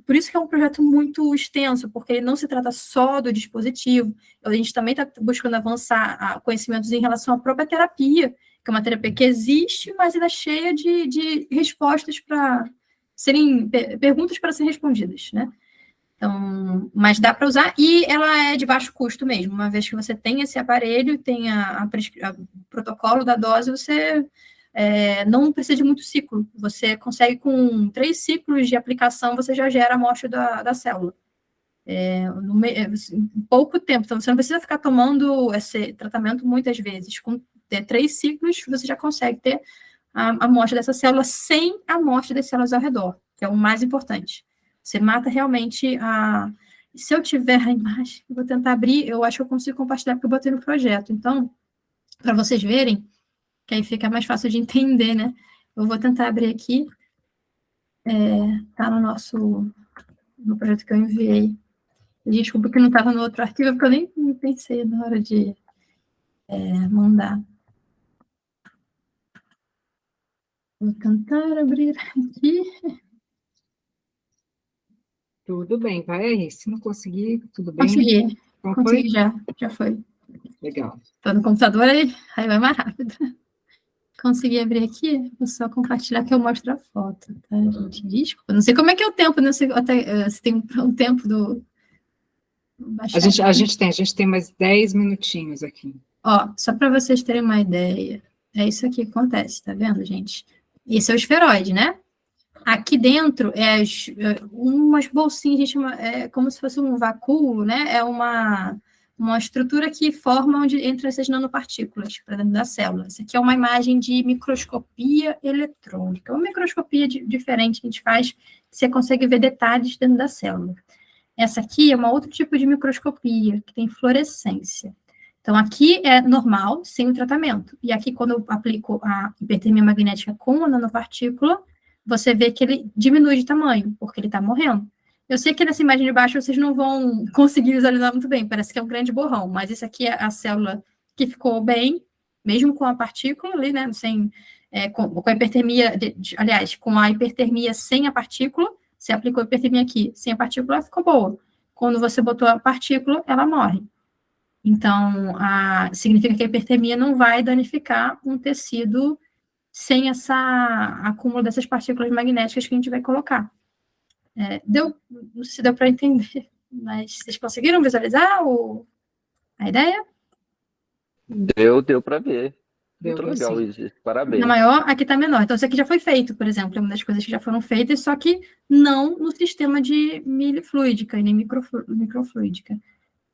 por isso que é um projeto muito extenso, porque ele não se trata só do dispositivo, a gente também está buscando avançar conhecimentos em relação à própria terapia, que é uma terapia que existe, mas ela é cheia de respostas para serem, perguntas para serem respondidas, né? Então, mas dá para usar, e ela é de baixo custo mesmo, uma vez que você tem esse aparelho, tem o protocolo da dose, você não precisa de muito ciclo, você consegue com 3 ciclos de aplicação, você já gera a amostra da célula. Em pouco tempo, então você não precisa ficar tomando esse tratamento muitas vezes, com 3 ciclos, você já consegue ter a amostra dessa célula sem a amostra das células ao redor, que é o mais importante. Você mata realmente Se eu tiver a imagem, eu vou tentar abrir, eu acho que eu consigo compartilhar, porque eu botei no projeto. Então, para vocês verem, que aí fica mais fácil de entender, né? Eu vou tentar abrir aqui. Tá no projeto que eu enviei. Desculpa que não estava no outro arquivo, porque eu nem pensei na hora de mandar. Vou tentar abrir aqui. Tudo bem, vai aí. Se não conseguir, tudo bem. Consegui. Então, Consegui já foi. Legal. Estou no computador, aí vai mais rápido. Consegui abrir aqui, vou só compartilhar que eu mostro a foto, tá, gente? Desculpa, não sei como é que é o tempo, não sei se tem um tempo do... A gente tem mais 10 minutinhos aqui. Ó, só para vocês terem uma ideia, é isso aqui que acontece, tá vendo, gente? Esse é o esferoide, né? Aqui dentro umas bolsinhas, a gente chama, como se fosse um vacúolo, né? É uma estrutura que forma onde entram essas nanopartículas para dentro da célula. Isso aqui é uma imagem de microscopia eletrônica, uma microscopia diferente que a gente faz, que você consegue ver detalhes dentro da célula. Essa aqui é um outro tipo de microscopia, que tem fluorescência. Então, aqui é normal, sem o tratamento. E aqui, quando eu aplico a hipertermia magnética com a nanopartícula, você vê que ele diminui de tamanho, porque ele está morrendo. Eu sei que nessa imagem de baixo vocês não vão conseguir visualizar muito bem, parece que é um grande borrão, mas isso aqui é a célula que ficou bem, mesmo com a partícula ali, né, com a hipertermia, aliás, com a hipertermia sem a partícula, você aplicou a hipertermia aqui, sem a partícula, ela ficou boa. Quando você botou a partícula, ela morre. Então, significa que a hipertermia não vai danificar um tecido sem essa acúmulo dessas partículas magnéticas que a gente vai colocar. Não sei se deu para entender, mas vocês conseguiram visualizar a ideia? Deu para ver. Muito Deu, legal sim. isso, parabéns. Na maior, aqui está menor. Então, isso aqui já foi feito, por exemplo, é uma das coisas que já foram feitas, só que não no sistema de milifluídica e nem microfluídica.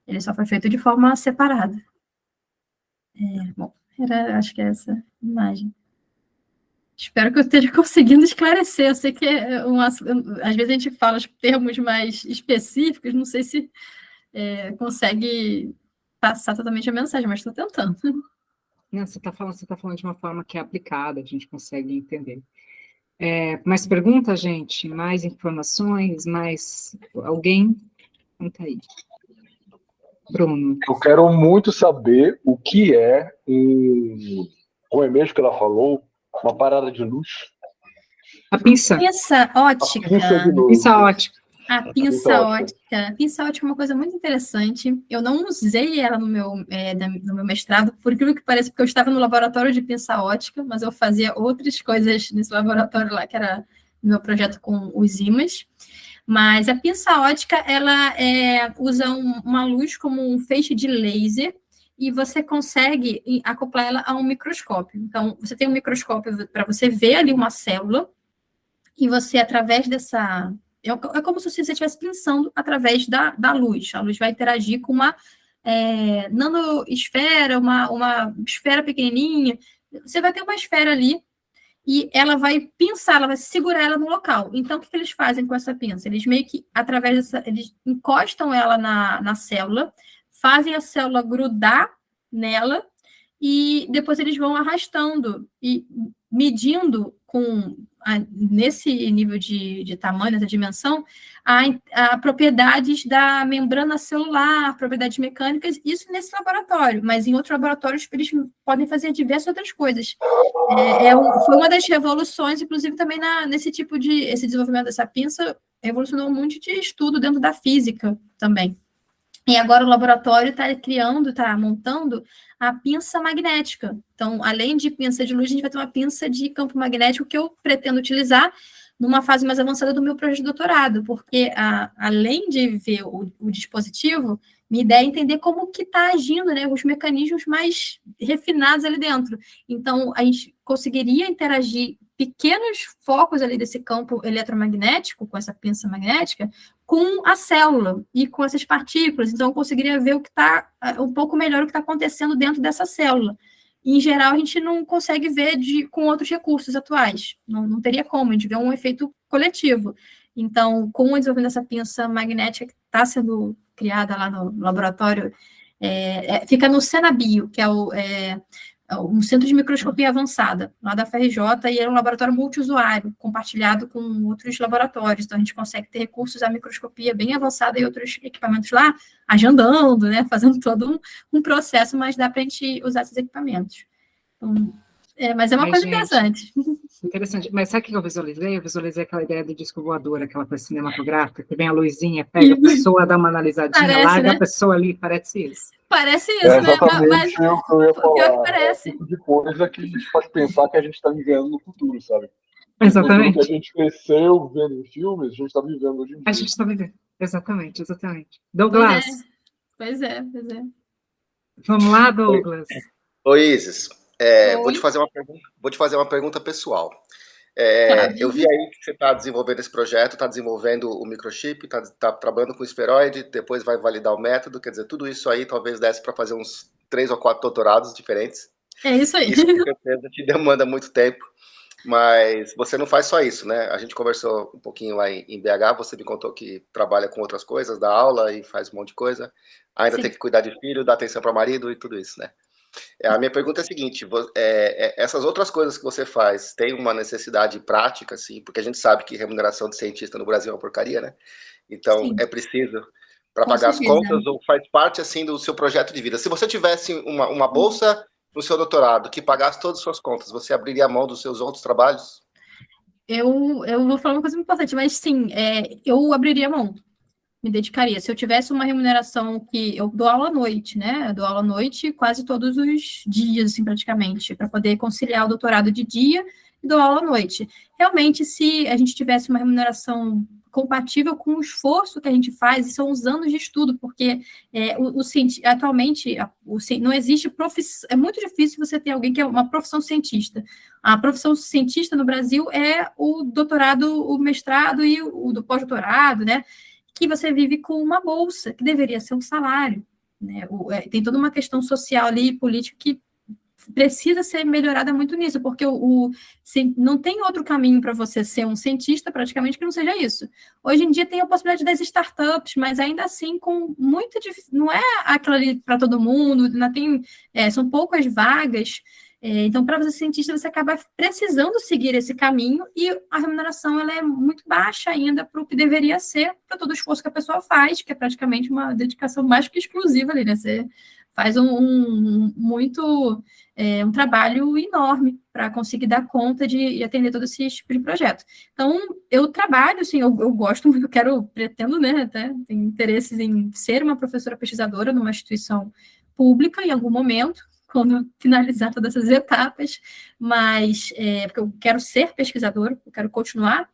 Ele só foi feito de forma separada. Bom, acho que é essa imagem. Espero que eu esteja conseguindo esclarecer. Eu sei que às vezes a gente fala os termos mais específicos, não sei se consegue passar totalmente a mensagem, mas estou tentando. Não, você está falando de uma forma que é aplicada, a gente consegue entender. Mais perguntas, gente? Mais informações? Mais alguém? Conta aí. Bruno. Eu quero muito saber o que é como é mesmo que ela falou, uma parada de luz. A pinça. Pinça ótica. Pinça ótica. A pinça ótica. A pinça ótica é uma coisa muito interessante. Eu não usei ela no meu mestrado, por aquilo que parece, porque eu estava no laboratório de pinça ótica, mas eu fazia outras coisas nesse laboratório lá, que era meu projeto com os ímãs. Mas a pinça ótica, ela usa uma luz como um feixe de laser e você consegue acoplar ela a um microscópio. Então, você tem um microscópio para você ver ali uma célula e você, através dessa... É como se você estivesse pensando através da luz. A luz vai interagir com uma nanoesfera, uma esfera pequenininha. Você vai ter uma esfera ali e ela vai pinçar, ela vai segurar ela no local. Então, o que eles fazem com essa pinça? Eles meio que, eles encostam ela na célula, fazem a célula grudar nela e depois eles vão arrastando e medindo nesse nível de tamanho, nessa dimensão, a propriedades da membrana celular, propriedades mecânicas, isso nesse laboratório, mas em outros laboratórios eles podem fazer diversas outras coisas. Foi uma das revoluções, inclusive também nesse tipo esse desenvolvimento dessa pinça revolucionou um monte de estudo dentro da física também. E agora o laboratório está montando a pinça magnética. Então, além de pinça de luz, a gente vai ter uma pinça de campo magnético que eu pretendo utilizar numa fase mais avançada do meu projeto de doutorado, porque além de ver o dispositivo, minha ideia é entender como que está agindo, né, os mecanismos mais refinados ali dentro. Então, a gente conseguiria interagir pequenos focos ali desse campo eletromagnético, com essa pinça magnética, com a célula e com essas partículas. Então, eu conseguiria ver o que está um pouco melhor o que está acontecendo dentro dessa célula. E, em geral, a gente não consegue ver com outros recursos atuais. Não teria como, a gente vê um efeito coletivo. Então, com o desenvolvimento dessa pinça magnética que está sendo criada lá no laboratório, fica no Senabio, que é um centro de microscopia avançada, lá da FRJ, e é um laboratório multiusuário, compartilhado com outros laboratórios. Então, a gente consegue ter recursos à microscopia bem avançada e outros equipamentos lá, agendando, né, fazendo todo um processo, mas dá para a gente usar esses equipamentos. Então, mas é uma coisa interessante. Interessante. Mas sabe o que eu visualizei? Eu visualizei aquela ideia do disco voador, aquela coisa cinematográfica, que vem a luzinha, pega a pessoa, dá uma analisadinha, Parece, larga, né? A pessoa ali, parece isso. Parece isso, É né? exatamente Mas o que eu ia falar. pior que parece. É o tipo de coisa que a gente pode pensar que a gente está vivendo no futuro, sabe? Exatamente. O que a gente cresceu vendo em filmes, a gente está vivendo hoje em dia. A gente está vivendo. Exatamente. Douglas. Pois é. Vamos lá, Douglas. Oi, Isis. Vou te fazer uma pergunta pessoal. Eu vi aí que você está desenvolvendo esse projeto, está desenvolvendo o microchip, está trabalhando com o esferoide, depois vai validar o método, quer dizer, tudo isso aí talvez desse para fazer uns 3 ou 4 doutorados diferentes. É isso aí. Isso com certeza te demanda muito tempo, mas você não faz só isso, né? A gente conversou um pouquinho lá em BH, você me contou que trabalha com outras coisas, dá aula e faz um monte de coisa, ainda Sim. tem que cuidar de filho, dar atenção para o marido e tudo isso, né? A minha pergunta é a seguinte, essas outras coisas que você faz, tem uma necessidade prática, assim, porque a gente sabe que remuneração de cientista no Brasil é uma porcaria, né? Então, Sim. é preciso para Com pagar certeza. as contas ou faz parte, assim, do seu projeto de vida? Se você tivesse uma bolsa no seu doutorado que pagasse todas as suas contas, você abriria a mão dos seus outros trabalhos? Eu vou falar uma coisa muito importante, mas sim, eu abriria mão, me dedicaria. Se eu tivesse uma remuneração que eu dou aula à noite, né? Eu dou aula à noite quase todos os dias, assim, praticamente, para poder conciliar o doutorado de dia e dou aula à noite. Realmente, se a gente tivesse uma remuneração compatível com o esforço que a gente faz, e são os anos de estudo, porque atualmente não existe profissão, é muito difícil você ter alguém que é uma profissão cientista. A profissão cientista no Brasil é o doutorado, o mestrado e o do pós-doutorado, né? Que você vive com uma bolsa, que deveria ser um salário, né? Tem toda uma questão social ali, política, que precisa ser melhorada muito nisso, porque não tem outro caminho para você ser um cientista, praticamente, que não seja isso. Hoje em dia tem a possibilidade das startups, mas ainda assim, não é aquilo ali para todo mundo, ainda são poucas vagas. Então, para você ser cientista, você acaba precisando seguir esse caminho e a remuneração ela é muito baixa ainda para o que deveria ser, para todo o esforço que a pessoa faz, que é praticamente uma dedicação mais que exclusiva ali, né? Você faz um trabalho enorme para conseguir dar conta de atender todo esse tipo de projeto. Então, eu trabalho, assim, eu gosto muito, pretendo, né, até tenho interesses em ser uma professora pesquisadora numa instituição pública em algum momento, quando finalizar todas essas etapas, mas porque eu quero ser pesquisadora, eu quero continuar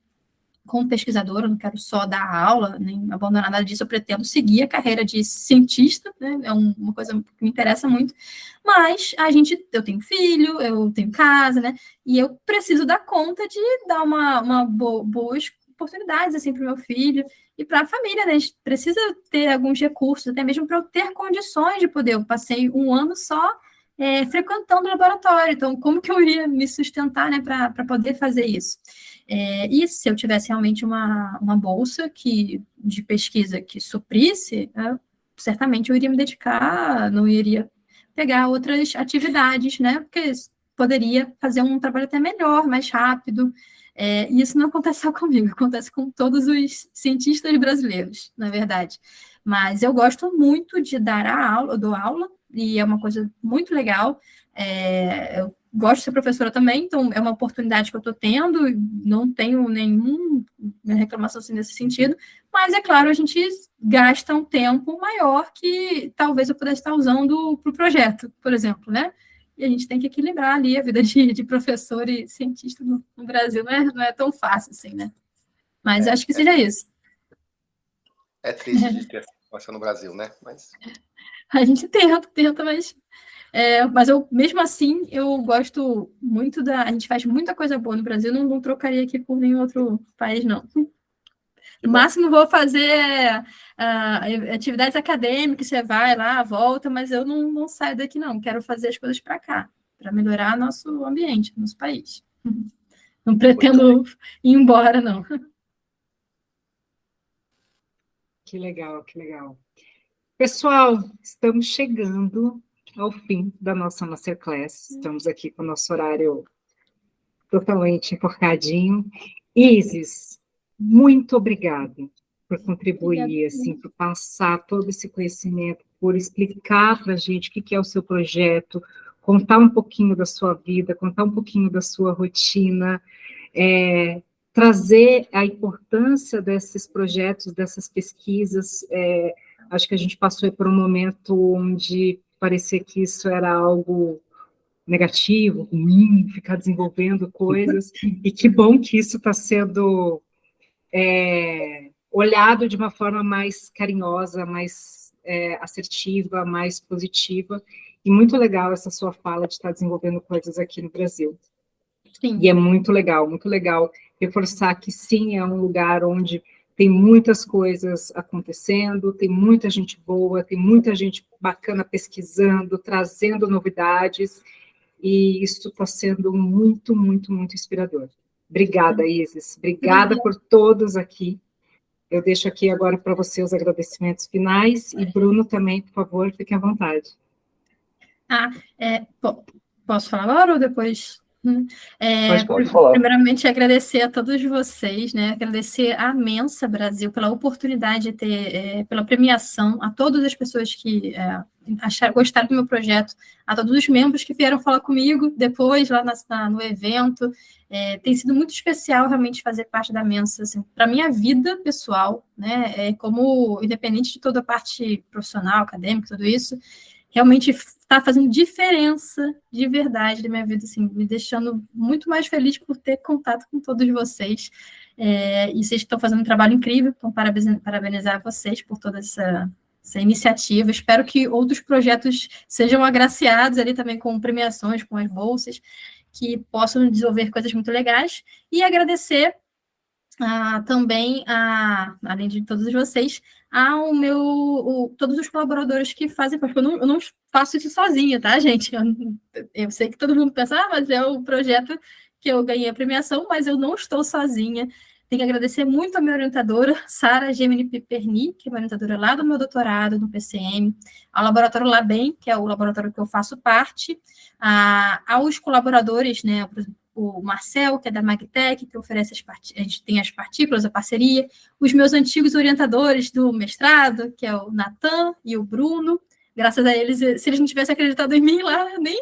como pesquisadora, eu não quero só dar aula, nem abandonar nada disso, eu pretendo seguir a carreira de cientista, né? É uma coisa que me interessa muito, mas eu tenho filho, eu tenho casa, né? E eu preciso dar conta de dar boas oportunidades, assim, para o meu filho e para a família, né? A gente precisa ter alguns recursos, até mesmo para eu ter condições de poder. Eu passei um ano só frequentando o laboratório, então como que eu iria me sustentar, né, para poder fazer isso? E se eu tivesse realmente uma bolsa de pesquisa que suprisse, certamente eu iria me dedicar, não iria pegar outras atividades, né? Porque poderia fazer um trabalho até melhor, mais rápido. E isso não acontece só comigo, acontece com todos os cientistas brasileiros, na verdade. Mas eu gosto muito de dar a aula, eu dou aula, e é uma coisa muito legal. Eu gosto de ser professora também, então é uma oportunidade que eu estou tendo, não tenho nenhuma reclamação assim, nesse sentido, mas é claro, a gente gasta um tempo maior que talvez eu pudesse estar usando para o projeto, por exemplo, né? E a gente tem que equilibrar ali a vida de professor e cientista no Brasil, não é tão fácil assim, né? Mas acho que seja isso. É triste de ter essa situação no Brasil, né? Mas... A gente tenta, mas eu, mesmo assim, eu gosto muito a gente faz muita coisa boa no Brasil, não trocaria aqui por nenhum outro país, não. No máximo, vou fazer atividades acadêmicas, você vai lá, volta, mas eu não saio daqui, não. Quero fazer as coisas para cá, para melhorar nosso ambiente, nosso país. Não pretendo ir embora, não. Que legal, que legal. Pessoal, estamos chegando ao fim da nossa Masterclass. Estamos aqui com o nosso horário totalmente enforcadinho. Isis, muito obrigada por contribuir, assim, por passar todo esse conhecimento, por explicar para a gente o que é o seu projeto, contar um pouquinho da sua vida, contar um pouquinho da sua rotina, trazer a importância desses projetos, dessas pesquisas. Acho que a gente passou por um momento onde parecia que isso era algo negativo, ruim, ficar desenvolvendo coisas, e que bom que isso está sendo olhado de uma forma mais carinhosa, mais assertiva, mais positiva, e muito legal essa sua fala de estar desenvolvendo coisas aqui no Brasil. Sim. E é muito legal reforçar que sim, é um lugar onde tem muitas coisas acontecendo, tem muita gente boa, tem muita gente bacana pesquisando, trazendo novidades, e isso está sendo muito, muito, muito inspirador. Obrigada, Isis. Obrigada por todos aqui. Eu deixo aqui agora para você os agradecimentos finais, e Bruno também, por favor, fique à vontade. Posso falar agora ou depois? Pode falar. Primeiramente, agradecer a todos vocês, né? Agradecer à Mensa Brasil pela oportunidade de ter, pela premiação, a todas as pessoas que gostaram do meu projeto, a todos os membros que vieram falar comigo depois, lá no evento. Tem sido muito especial realmente fazer parte da Mensa, assim, para a minha vida pessoal, né? Como independente de toda a parte profissional, acadêmica, tudo isso, realmente está fazendo diferença de verdade na minha vida, assim, me deixando muito mais feliz por ter contato com todos vocês. E vocês estão fazendo um trabalho incrível, então parabenizar vocês por toda essa iniciativa. Espero que outros projetos sejam agraciados ali também com premiações, com as bolsas, que possam desenvolver coisas muito legais. E agradecer também, além de todos vocês, todos os colaboradores que fazem parte. Eu não faço isso sozinha, tá, gente? Eu sei que todo mundo pensa, mas é o projeto que eu ganhei a premiação, mas eu não estou sozinha. Tenho que agradecer muito a minha orientadora, Sara Gemini Piperni, que é uma orientadora lá do meu doutorado, no PCM, ao Laboratório Labem, que é o laboratório que eu faço parte, aos colaboradores, né, o Marcel, que é da Magtec, que oferece a gente tem as partículas, a parceria, os meus antigos orientadores do mestrado, que é o Natan e o Bruno. Graças a eles, se eles não tivessem acreditado em mim lá, eu nem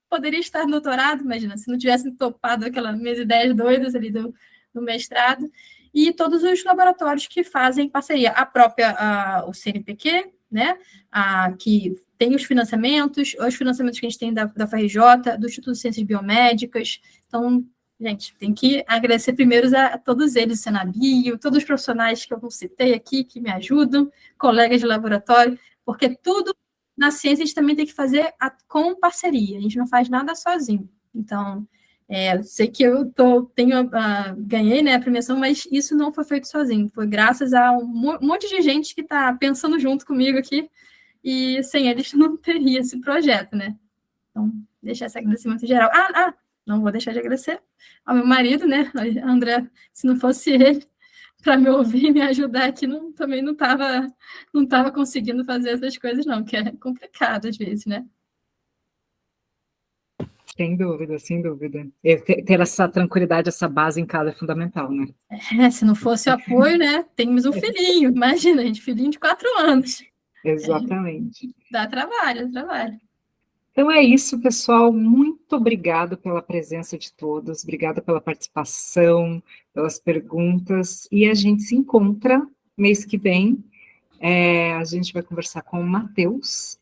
poderia estar no doutorado, imagina, se não tivessem topado aquelas minhas ideias doidas ali do mestrado, e todos os laboratórios que fazem parceria, o CNPq, né, que tem os financiamentos que a gente tem da FRJ, do Instituto de Ciências Biomédicas. Então, gente, tem que agradecer primeiro a todos eles, o Senabio, todos os profissionais que eu não citei aqui, que me ajudam, colegas de laboratório, porque tudo na ciência a gente também tem que fazer com parceria, a gente não faz nada sozinho. Então, eu sei que eu ganhei, né, a premiação, mas isso não foi feito sozinho, foi graças a um monte de gente que está pensando junto comigo aqui, e sem eles não teria esse projeto, né? Então, deixar esse agradecimento geral. Não vou deixar de agradecer ao meu marido, né, André, se não fosse ele para me ouvir e me ajudar aqui, também não estava conseguindo fazer essas coisas, não, que é complicado às vezes, né? Sem dúvida, sem dúvida. Ter essa tranquilidade, essa base em casa é fundamental, né? Se não fosse o apoio, né? Temos um filhinho, imagina, gente, filhinho de 4 anos. Exatamente. Dá trabalho, dá trabalho. Então é isso, pessoal. Muito obrigado pela presença de todos, obrigada pela participação, pelas perguntas, e a gente se encontra mês que vem. A gente vai conversar com o Matheus,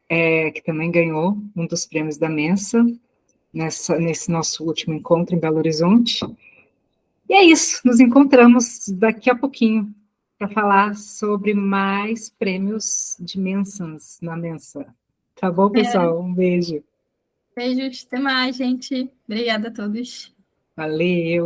que também ganhou um dos prêmios da Mensa, nesse nosso último encontro em Belo Horizonte. E é isso, nos encontramos daqui a pouquinho para falar sobre mais prêmios de Mensas na Mensa. Tá bom, pessoal? Um beijo. Beijos, até mais, gente. Obrigada a todos. Valeu.